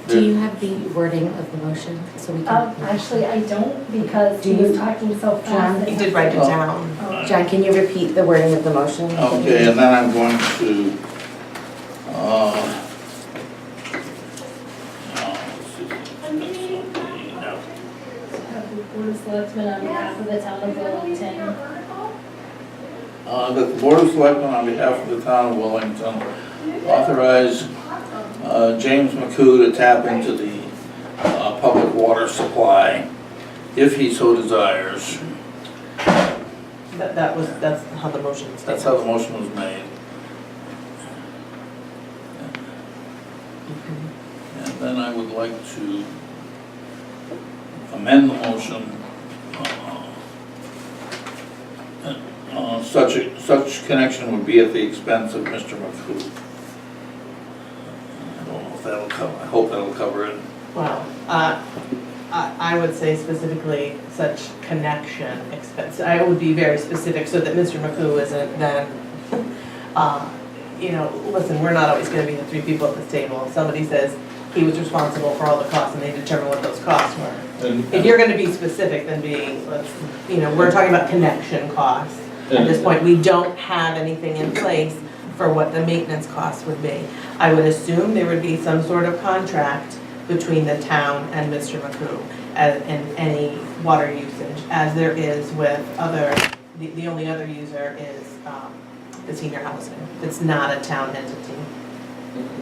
Do you have the wording of the motion so we can? Actually, I don't, because he Do you- was talking so John? fast. He did write it down. John, can you repeat the wording of the motion? okay, and then I'm going to, Have the Board of Selectmen on behalf of the town of Willington. that the Board of Selectmen, on behalf of the town of Wellington, authorize James McCoo to tap into the public water supply if he so desires. That's how the motion is. That's how the motion was made. And then I would like to amend the motion. Such connection would be at the expense of Mr. McCoo. I don't know if that'll cover, I hope that'll cover it. Well, I would say specifically such connection expense. I would be very specific so that Mr. McCoo isn't then, listen, we're not always gonna be the three people at this table. If somebody says he was responsible for all the costs and they determine what those costs were. If you're gonna be specific, then we're talking about connection costs. At this point, we don't have anything in place for what the maintenance costs would be. I would assume there would be some sort of contract between the town and Mr. McCoo and any water usage, as there is with the only other user is the senior housing. It's not a town entity.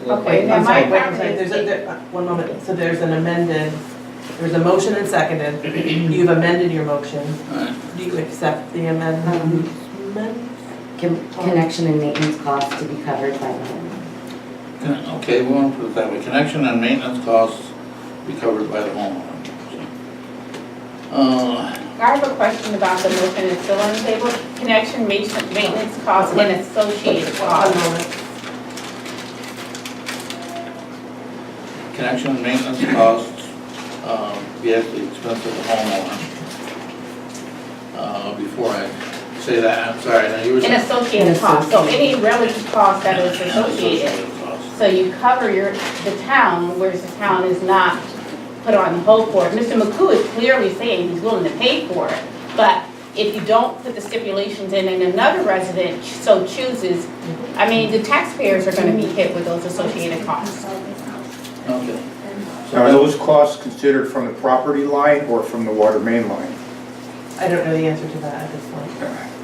Okay, Wait, now I'm sorry, my wait, I'm comment sorry, is, one moment, so there's a motion and seconded, you've amended your motion, Alright. do you accept the amendment? Connection and maintenance costs to be covered by the homeowner. Okay, we want to put it that way. Connection and maintenance costs be covered by the homeowner. I have a question about the motion that's still on the table. Connection, maintenance costs, and associated One costs. moment. Connection and maintenance costs be at the expense of the homeowner. Before I say that, I'm sorry, now you were saying. And associated costs, so any relative cost that is associated. costs. So you cover the town, whereas the town is not put on the hook for it. Mr. McCoo is clearly saying he's willing to pay for it, but if you don't put the stipulations in and another resident so chooses, I mean, the taxpayers are gonna be hit with those associated costs. Okay. Now, are those costs considered from the property line or from the water main line? I don't know the answer to that at this point.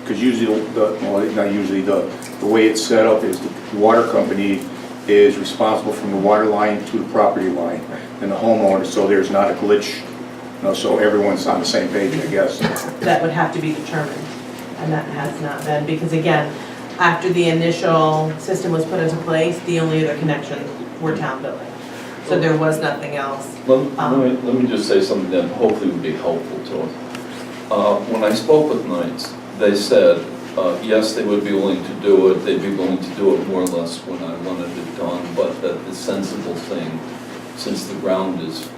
Because usually, the way it's set up is the water company is responsible from the water line to the property line and the homeowner, so there's not a glitch, so everyone's on the same page, I guess. That would have to be determined, and that has not been, because again, after the initial system was put into place, the only other connections were town building. So there was nothing else. Let me just say something that hopefully would be helpful to us. When I spoke with Knights, they said, yes, they would be willing to do it, they'd be willing to do it more or less when I wanted it done, but that the sensible thing, since the ground is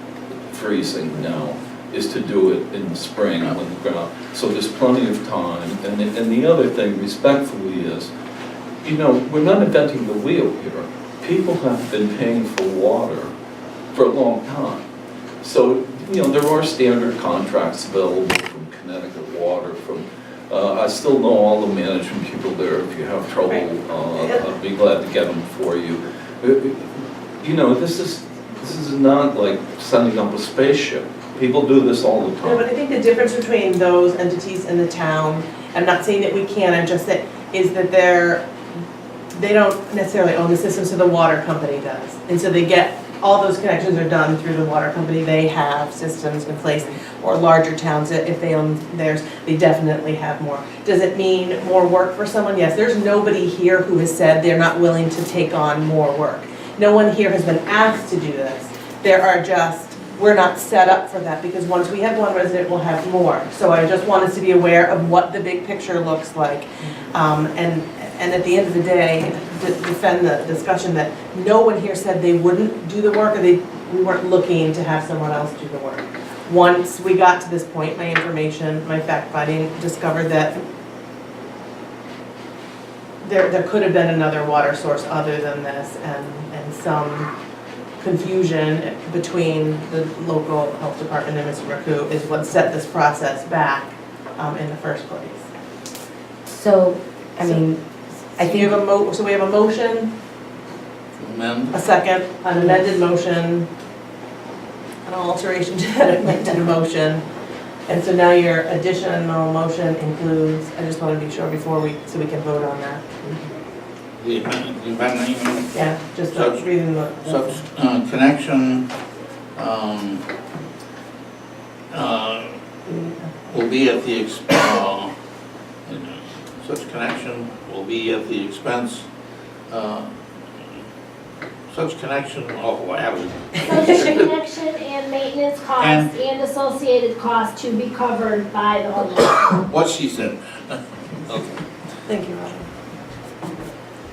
freezing now, is to do it in the spring when the ground, so there's plenty of time. And the other thing, respectfully, is, we're not inventing the wheel here. people have been paying for water for a long time. So, there are standard contracts available from Connecticut Water, I still know all the management people there. If you have trouble, I'd be glad to get them for you. This is not like sending up a spaceship. People do this all the No, but time. I think the difference between those entities and the town, I'm not saying that we can, I'm just that, is that they don't necessarily own the system, so the water company does. And so they get, all those connections are done through the water company, they have systems in place. Or larger towns, if they own theirs, they definitely have more. Does it mean more work for someone? Yes, there's nobody here who has said they're not willing to take on more work. No one here has been asked to do this. There are just, we're not set up for that, because once we have one resident, we'll have more. So I just want us to be aware of what the big picture looks like. And at the end of the day, defend the discussion that no one here said they wouldn't do the work, or we weren't looking to have someone else do the work. Once we got to this point, my information, my fact-finding discovered that there could have been another water source other than this, and some confusion between the local health department and Mr. McCoo is what set this process back in the first place. So, I mean, I So you think, have so we have a motion, Amend. a second, an amended motion, an alteration to that amended motion. And so now your additional motion includes, I just want to be sure before so we can vote on that. The amendment, Yeah, just Such- reading the. such connection will be at the such connection will be at the expense, such connection, I have it. Such connection and maintenance costs and associated costs to be covered by the homeowner. What she said. Okay. Thank you, Robin.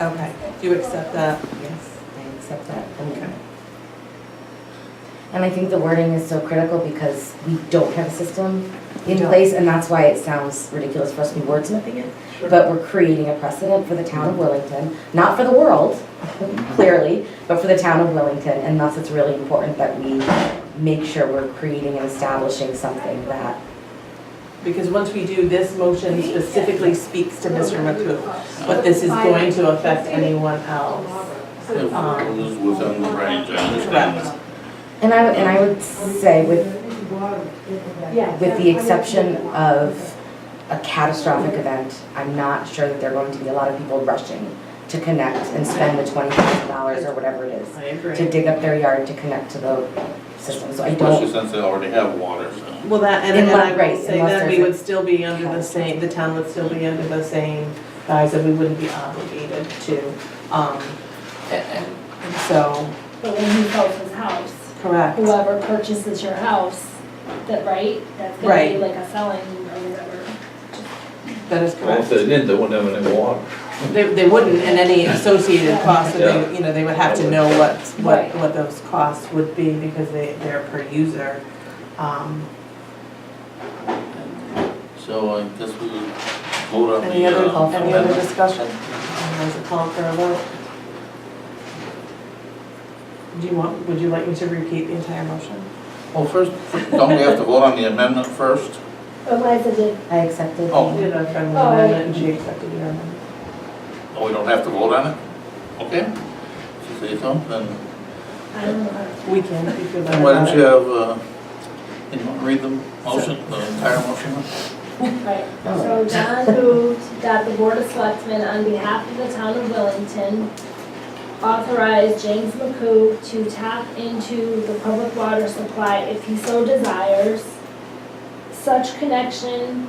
Okay, do you accept that? yes, I accept that. Okay. And I think the wording is so critical because we don't have a system in No. place, and that's why it sounds ridiculous for us to be wordsmithing it. But we're creating a precedent for the town of Willington, not for the world, clearly, but for the town of Willington, and thus it's really important that we make sure we're creating and establishing something that, Because once we do, this motion specifically speaks to Mr. McCoo, but this is going to affect anyone else. It was within the range, I understand that. and I would say with the exception of a catastrophic event, I'm not sure that there are going to be a lot of people rushing to connect and spend the $20,000 or whatever it is I agree. to dig up their yard to connect to the system. So I Especially don't, since they already have water, so. Well, that, and Unless- I will right, say unless then we there's a- would still be under the same, the town would still be under the same guise, and we wouldn't be obligated to. And so, But when he sells his house, correct. whoever purchases your house, right? That's gonna Right. be like a selling or whatever. That is Well, if correct. they didn't, they wouldn't have any water. They wouldn't, and any associated costs, that Yeah. they, they would have to know Right. what those costs would be, because they're per user. So I guess we would vote on Any the other amendment. discussion? Otherwise, a call for a vote. Would you like me to repeat the entire motion? Well, first, don't we have to vote on the amendment first? Eliza did. I accepted. Oh. We did a friendly Oh. amendment, and she accepted your amendment. Oh, we don't have to vote on it? Okay. If you say so, then, I don't know. We can, if you feel better then why about don't you it. have, you want to read the motion, the entire motion? Right, so John moved that the Board of Selectmen, on behalf of the town of Wellington, authorize James McCoo to tap into the public water supply if he so desires. Such connection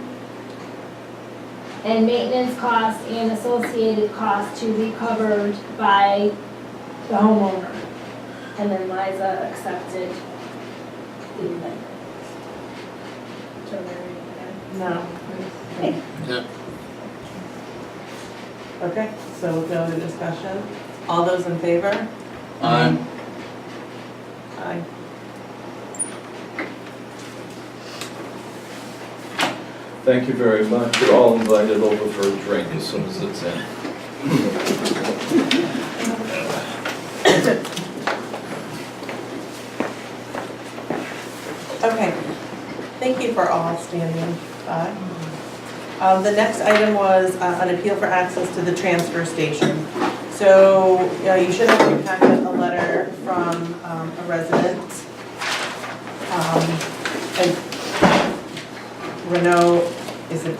and maintenance costs and associated costs to be covered by the homeowner. And then Liza accepted the amendment. So there you go. No. Yeah. Okay, so no other discussion. All those in favor? Aye. Aye. Thank you very much. You're all invited over for a drink as soon as it's in. Okay, thank you for all standing by. The next item was an appeal for access to the transfer station. So, you should have in your packet a letter from a resident. And Renaud, is it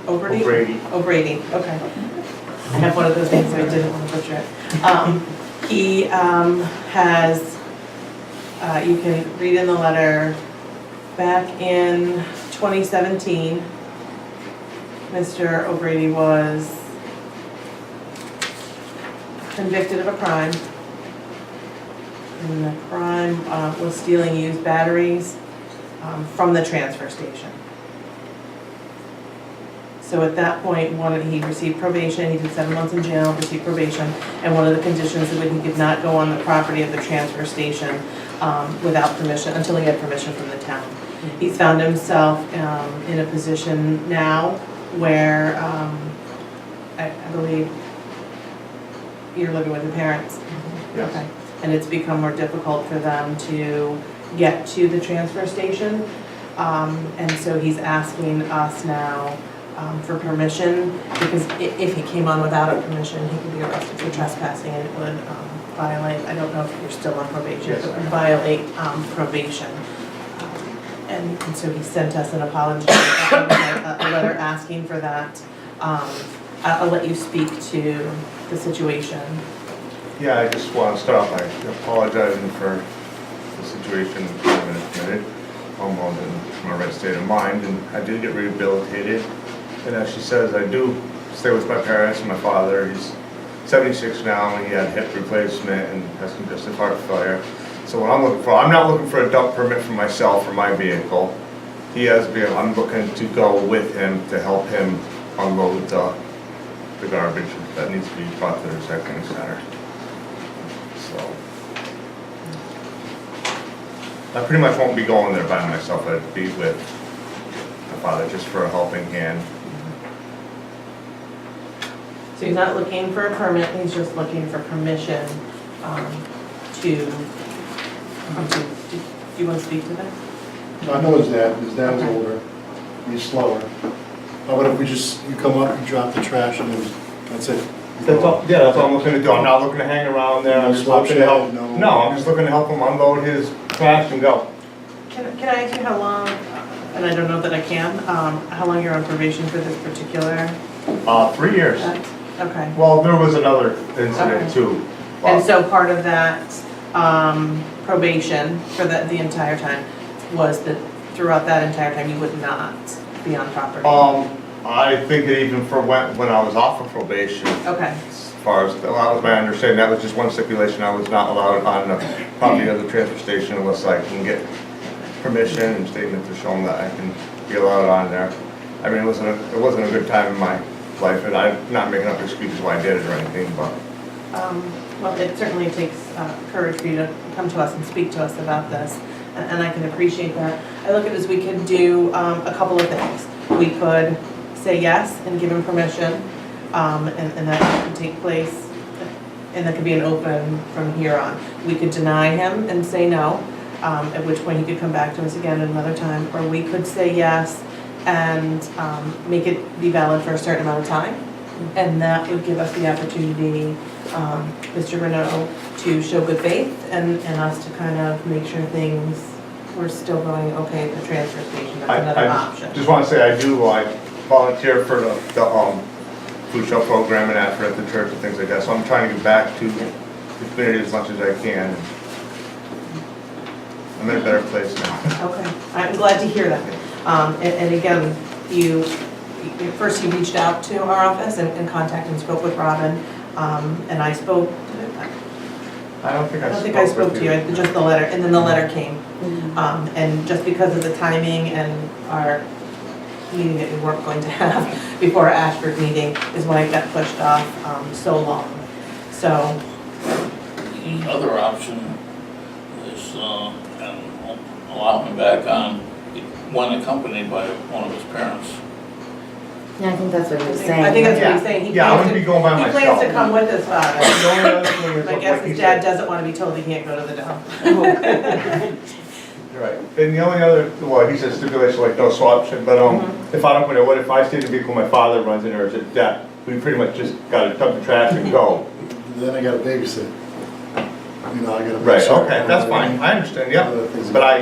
O'Brady? O'Brady, okay. I have one of those names, so I didn't want to butcher it. He has, you can read in the letter, back in 2017, Mr. O'Brady was convicted of a crime. And the crime was stealing used batteries from the transfer station. So at that point, he received probation, he did 7 months in jail, received probation, and one of the conditions is that he could not go on the property of the transfer station without permission, until he had permission from the town. He's found himself in a position now where I believe you're living with your parents. Yes. Okay. And it's become more difficult for them to get to the transfer station. And so he's asking us now for permission, because if he came on without a permission, he could be arrested for trespassing, and it would violate, I don't know if you're still on probation, Yes. it would violate probation. And so he sent us an apology, a letter asking for that. I'll let you speak to the situation. Yeah, I just want to start off by apologizing for the situation I've been committed. I'm in my right state of mind, and I did get rehabilitated. And as she says, I do stay with my parents and my father. He's 76 now, and he had hip replacement and has congestive heart failure. So what I'm not looking for a dump permit for myself or my vehicle. He has a vehicle. I'm looking to go with him to help him unload the garbage that needs to be brought to the recycling center. So I pretty much won't be going there by myself. I'd be with my father just for a helping hand. So he's not looking for a permit, he's just looking for permission to, do you want to speak to that? I know his dad's older, he's slower. How about if we just, you come up, you drop the trash, and that's it? That's all I'm looking to do. I'm not looking to hang around there. I'm just looking to help. No, I'm just looking to help him unload his trash and go. Can I ask you how long, and I don't know that I can, how long you're on probation for this particular? 3 years. Okay. Well, there was another incident Okay. too. And so part of that probation for the entire time was that throughout that entire time you would not be on property? I think it even for when I was off of probation. Okay. As far as, that was my understanding, that was just one stipulation, I was not allowed on the property of the transfer station unless I can get permission and statement to show them that I can be allowed on there. I mean, it wasn't a good time in my life, and I'm not making up excuses why I did it or anything, but. Well, it certainly takes courage for you to come to us and speak to us about this, and I can appreciate that. I look at it as we could do a couple of things. We could say yes and give him permission, and that could take place, and that could be an open from here on. We could deny him and say no, at which point he could come back to us again at another time, or we could say yes and make it be valid for a certain amount of time. And that would give us the opportunity, Mr. Renaud, to show good faith and us to kind of make sure things were still going okay at the transfer station. That's another option. Just want to say I do volunteer for the food shelf program and that for at the church and things like that. So I'm trying to get back to the community as much as I can. I'm in a better place now. Okay, I'm glad to hear that. And again, first you reached out to our office and contacted and spoke with Robin, and I spoke. I don't think I spoke to you, just the letter, and then the letter came. And just because of the timing and our meeting that we weren't going to have before our Ashford meeting is why it got pushed off so long. So. The other option is, allow him back on when accompanied by one of his parents. Yeah, I think that's what he was saying. I think that's what he's saying. Yeah, I wouldn't be going by He plans myself. to come with his father. The only other thing is, I like guess he his dad said- doesn't want to be told he can't go to the dump. Right, and the only other, well, he said stipulation like no swaption, but if I don't put it, what if I stay in the vehicle, my father runs in, or is it that? We pretty much just gotta dump the trash and go. Then I gotta babysit. You know, I gotta make Right, sure. okay, that's fine, I understand, yeah. Other things- But I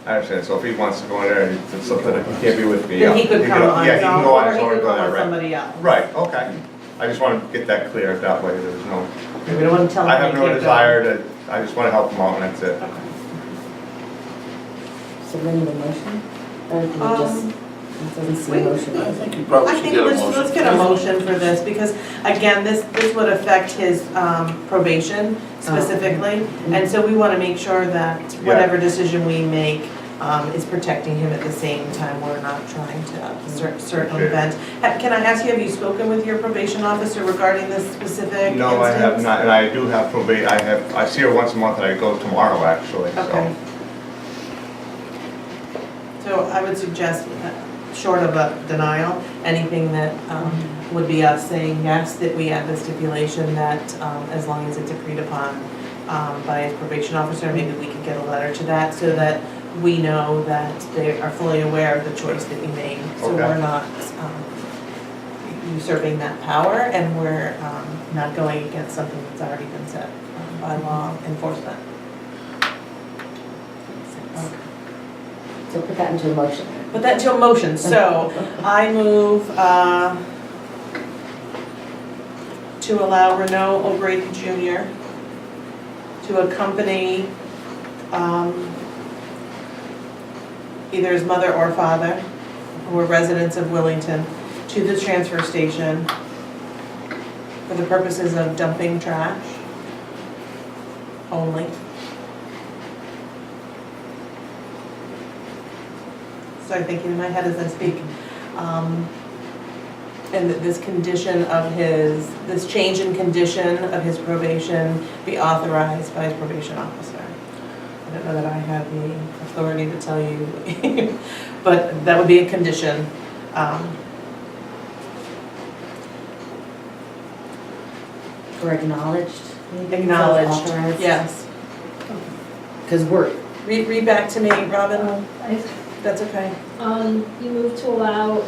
understand, so if he wants to go in there and it's something that he can't be with me, yeah. Then he could come on Yeah, his he can own, go on or his he own could and go come there, with right? somebody else. Right, okay. I just want to get that clear that way, there's no, We don't want to tell him. I have they no can't go. desire to, I just want to help him out and that's it. Okay. So we need a motion? Or do we just, it doesn't see a wait. motion? I think you probably I should think get a let's motion. get a motion for this, because again, this would affect his probation specifically. And so we want to make sure that whatever decision we make is protecting him at the same time. We're not trying to circumvent. Can I ask you, have you spoken with your probation officer regarding this specific No, I have instance? not, and I do have probate, I see her once a month and I go tomorrow actually, so. Okay. So I would suggest, short of a denial, anything that would be us saying yes, that we add the stipulation that as long as it's agreed upon by his probation officer, maybe we could get a letter to that so that we know that they are fully aware of the choice that we made. So Okay. we're not usurping that power, and we're not going against something that's already been set by law enforcement. Okay. So put that into a motion. Put that into a motion, so I move to allow Renaud O'Grady Jr. to accompany either his mother or father, who are residents of Willington, to the transfer station for the purposes of dumping trash only. Sorry, thinking in my head as I speak. And that this condition of this change in condition of his probation be authorized by his probation officer. I don't know that I have the authority to tell you, but that would be a condition. Or acknowledged? maybe? Acknowledged, Authorized? yes. Because we're, Read back to me, Robin, that's okay. You move to allow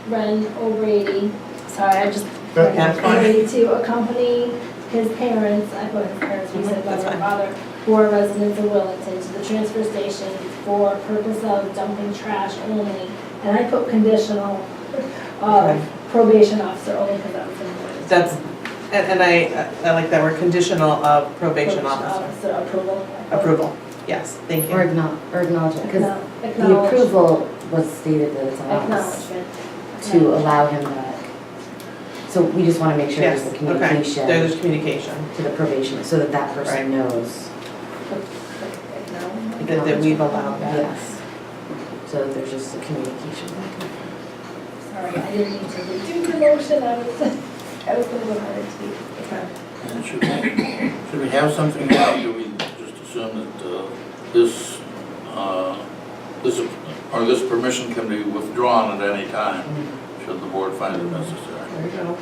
Ren O'Grady, sorry, I just, Yeah, it's fine. O'Grady to accompany his parents, I put his parents, we said That's mother and fine. father, who are residents of Willington, to the transfer station for purpose of dumping trash only. And I put conditional Okay. of probation officer only because that was important. That's, and I like that word, conditional of probation officer. Approval. Approval, yes, thank or you. acknowledgement, because the Acknowledge- approval was stated that it's on us Acknowledgement. to allow him that. So we just want to make sure Yes, there's the okay, communication there's communication, to the probation, so that that person Right. knows. Acknowledge. that we've allowed that. Yes. So that there's just a communication back and forth. Sorry, I didn't mean to redo the motion, I was gonna look at it too. And should we have something now, do we just assume that this permission can be withdrawn at any time, should the board find it necessary? There you go.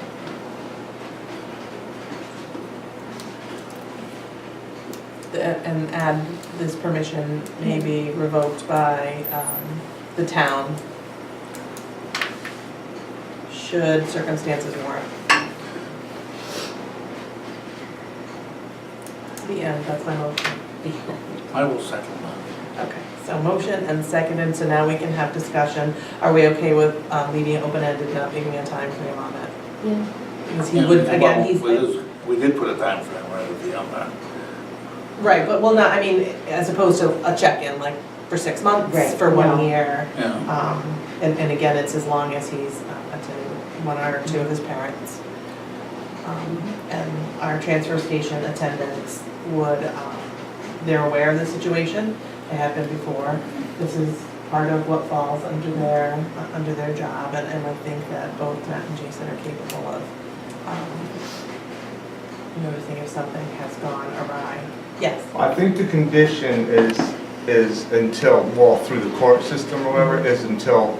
And add this permission may be revoked by the town should circumstances warrant. The end, that's my motion. I will second that. Okay, so motion and seconded, so now we can have discussion. Are we okay with leaving it open-ended, not leaving a time frame on it? Yeah. Because he would, again, he's. We did put a time frame right at the end there. Right, but well, not, I mean, as opposed to a check-in, like for 6 months, Right, for 1 no. year. Yeah. And again, it's as long as he's attended one or two of his parents. And our transfer station attendants would, they're aware of the situation, they have been before. This is part of what falls under their job, and I think that both Matt and Jason are capable of noticing if something has gone awry. Yes. I think the condition is until, well, through the court system or whatever, is until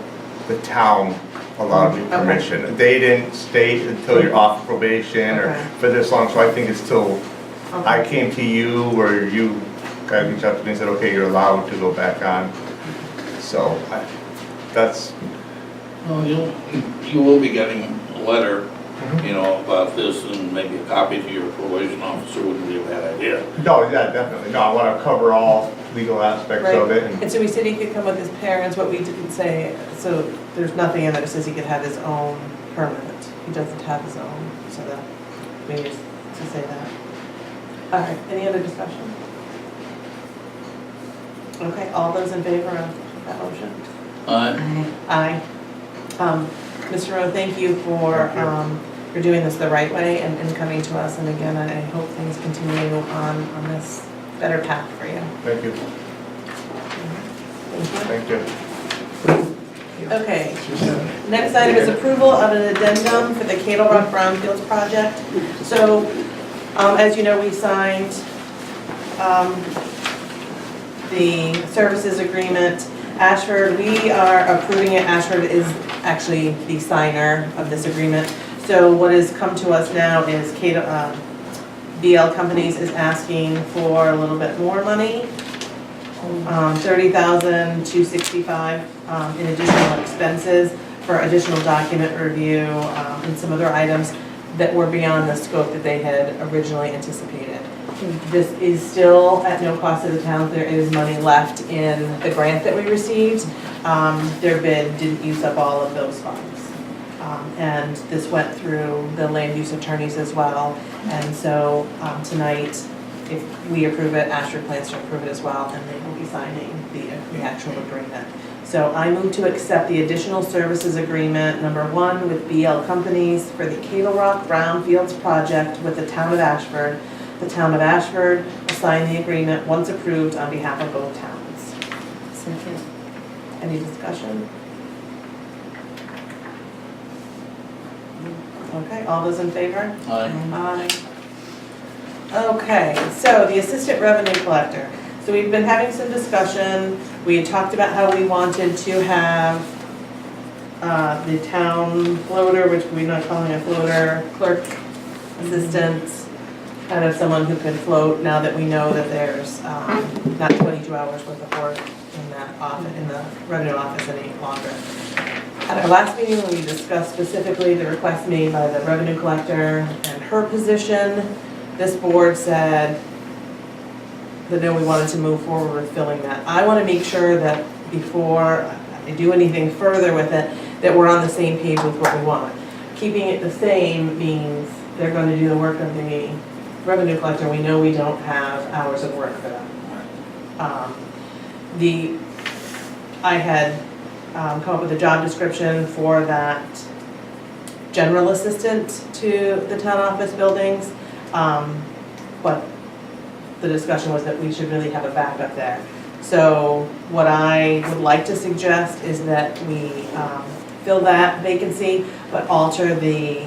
the town allowed you permission. They didn't state until you're off probation or Okay. for this long, so I think it's till I came to you or you guy reached out to me and said, okay, you're allowed to go back on. So that's, Well, you will be getting a letter, you know, about this, and maybe a copy to your probation officer wouldn't be a bad idea. no, yeah, definitely. No, I want to cover all legal aspects of it. And so we said he could come with his parents, what we didn't say, so there's nothing in there that says he could have his own permit. He doesn't have his own, so that, we need to say that. All right, any other discussion? Okay, all those in favor of that motion? Aye. Mr. Rowe, thank you for doing this the right way and coming to us, and again, I hope things continue on this better path for you. Thank you. Thank you. Thank you. Okay, next item is approval of an addendum for the Cadle Rock Brownfields project. So, as you know, we signed the services agreement. Ashford, we are approving it. Ashford is actually the signer of this agreement. So what has come to us now is BL Companies is asking for a little bit more money. $30,265 in additional expenses for additional document review and some other items that were beyond the scope that they had originally anticipated. This is still at no cost to the town. There is money left in the grant that we received. Their bid didn't use up all of those funds. And this went through the land use attorneys as well. And so tonight, if we approve it, Ashford plans to approve it as well, and they will be signing the actual agreement. So I move to accept the additional services agreement number 1 with BL Companies for the Cadle Rock Brownfields project with the town of Ashford. The town of Ashford will sign the agreement once approved on behalf of both towns. Second. Any discussion? Okay, all those in favor? Aye. Aye. Okay, so the assistant revenue collector. So we've been having some discussion. We had talked about how we wanted to have the town floater, which we're not calling a floater, clerk assistant, kind of someone who can float now that we know that there's not 22 hours worth of work in that office, in the revenue office any longer. At our last meeting, when we discussed specifically the request made by the revenue collector and her position, this board said that no, we wanted to move forward with filling that. I want to make sure that before I do anything further with it, that we're on the same page with what we want. Keeping it the same means they're going to do the work of the revenue collector. We know we don't have hours of work for them. I had come up with a job description for that general assistant to the town office buildings, but the discussion was that we should really have a backup there. So what I would like to suggest is that we fill that vacancy, but alter the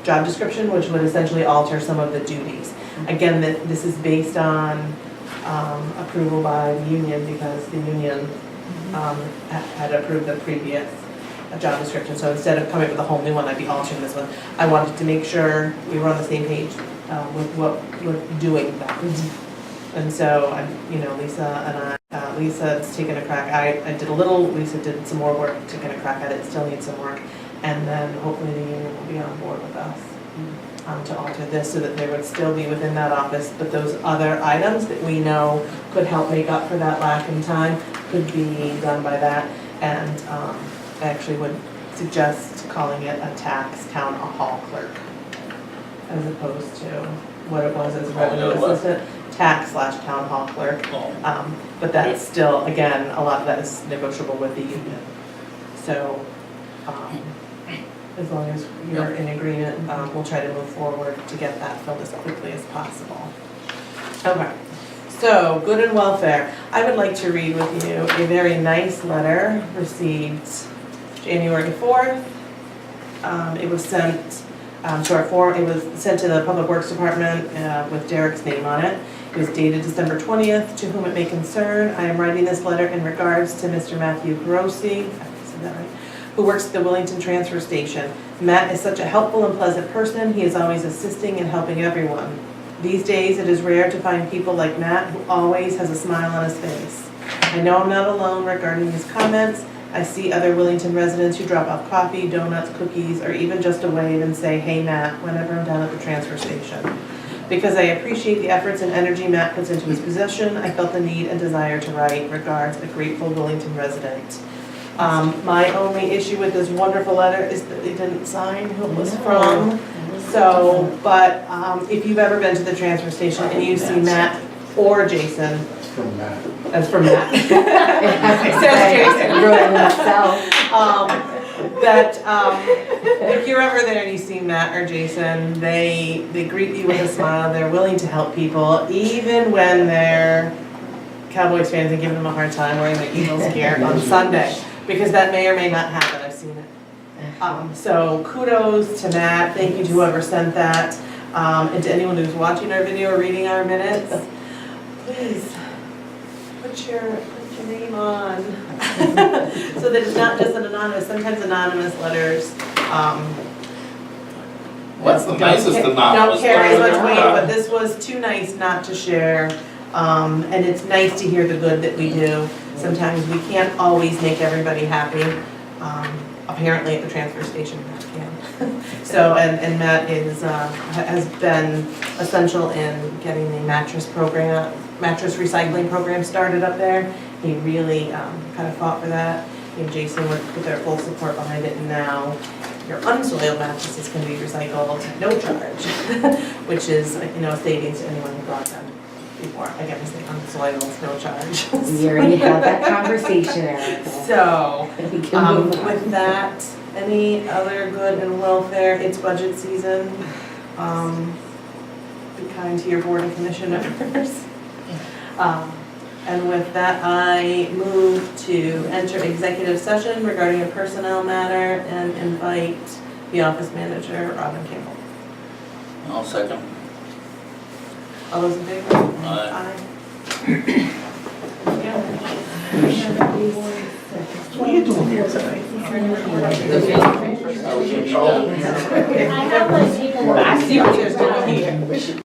job description, which would essentially alter some of the duties. Again, this is based on approval by the union, because the union had approved the previous job description. So instead of coming up with a whole new one, I'd be altering this one. I wanted to make sure we were on the same page with what we're doing that. And so, Lisa and Lisa's taken a crack. I did a little, Lisa did some more work, taking a crack at it, still needs some work. And then hopefully the union will be on board with us to alter this so that they would still be within that office, but those other items that we know could help make up for that lack in time could be done by that. And I actually would suggest calling it a tax town hall clerk as opposed to what it was as a revenue assistant, tax/town hall clerk. But that's still, again, a lot of that is negotiable with the union. So as long as you're in agreement, we'll try to move forward to get that filled as quickly as possible. Okay, so good and welfare. I would like to read with you a very nice letter received January 4th. It was sent it was sent to the Public Works Department with Derek's name on it. It was dated December 20th, to whom it may concern. I am writing this letter in regards to Mr. Matthew Grossi, I said that right, who works at the WIllington transfer station. Matt is such a helpful and pleasant person. He is always assisting and helping everyone. These days, it is rare to find people like Matt who always has a smile on his face. I know I'm not alone regarding his comments. I see other Willington residents who drop off coffee, donuts, cookies, or even just a wave and say, "Hey Matt," whenever I'm down at the transfer station. Because I appreciate the efforts and energy Matt puts into his position, I felt the need and desire to write. Regards, a grateful Willington resident. My only issue with this wonderful letter is that they didn't sign who it was from. So, but if you've ever been to the transfer station and you see Matt or Jason, From Matt. that's from Matt. It says Jason. Wrote it himself. If you're ever there and you see Matt or Jason, they greet you with a smile. They're willing to help people, even when they're Cowboys fans and giving them a hard time wearing the Eagles gear on Sunday, because that may or may not happen. I've seen it. So kudos to Matt. Thank you to whoever sent that. And to anyone who's watching our video or reading our minutes, please put your name on. So that it's not just an anonymous, sometimes anonymous letters. What's the nicest Don't anonymous carry as much letter? weight, but this was too nice not to share. And it's nice to hear the good that we do. Sometimes we can't always make everybody happy. Apparently at the transfer station, Matt can. So, and Matt has been essential in getting the mattress recycling program started up there. He really kind of fought for that. He and Jason put their full support behind it, and now your unsoiled mattresses can be recycled at no charge, which is, a savings to anyone who brought them before. Again, I say unsoiled, no charge. We already had that conversation, Erica. So, We can move on. with that, any other good and welfare? It's budget season. Be kind to your board and commissioners. And with that, I move to enter executive session regarding a personnel matter and invite the office manager, Robin Campbell. I'll second. All those in favor? Aye. What are you doing here tonight? I have my paperwork. I see what you're doing here.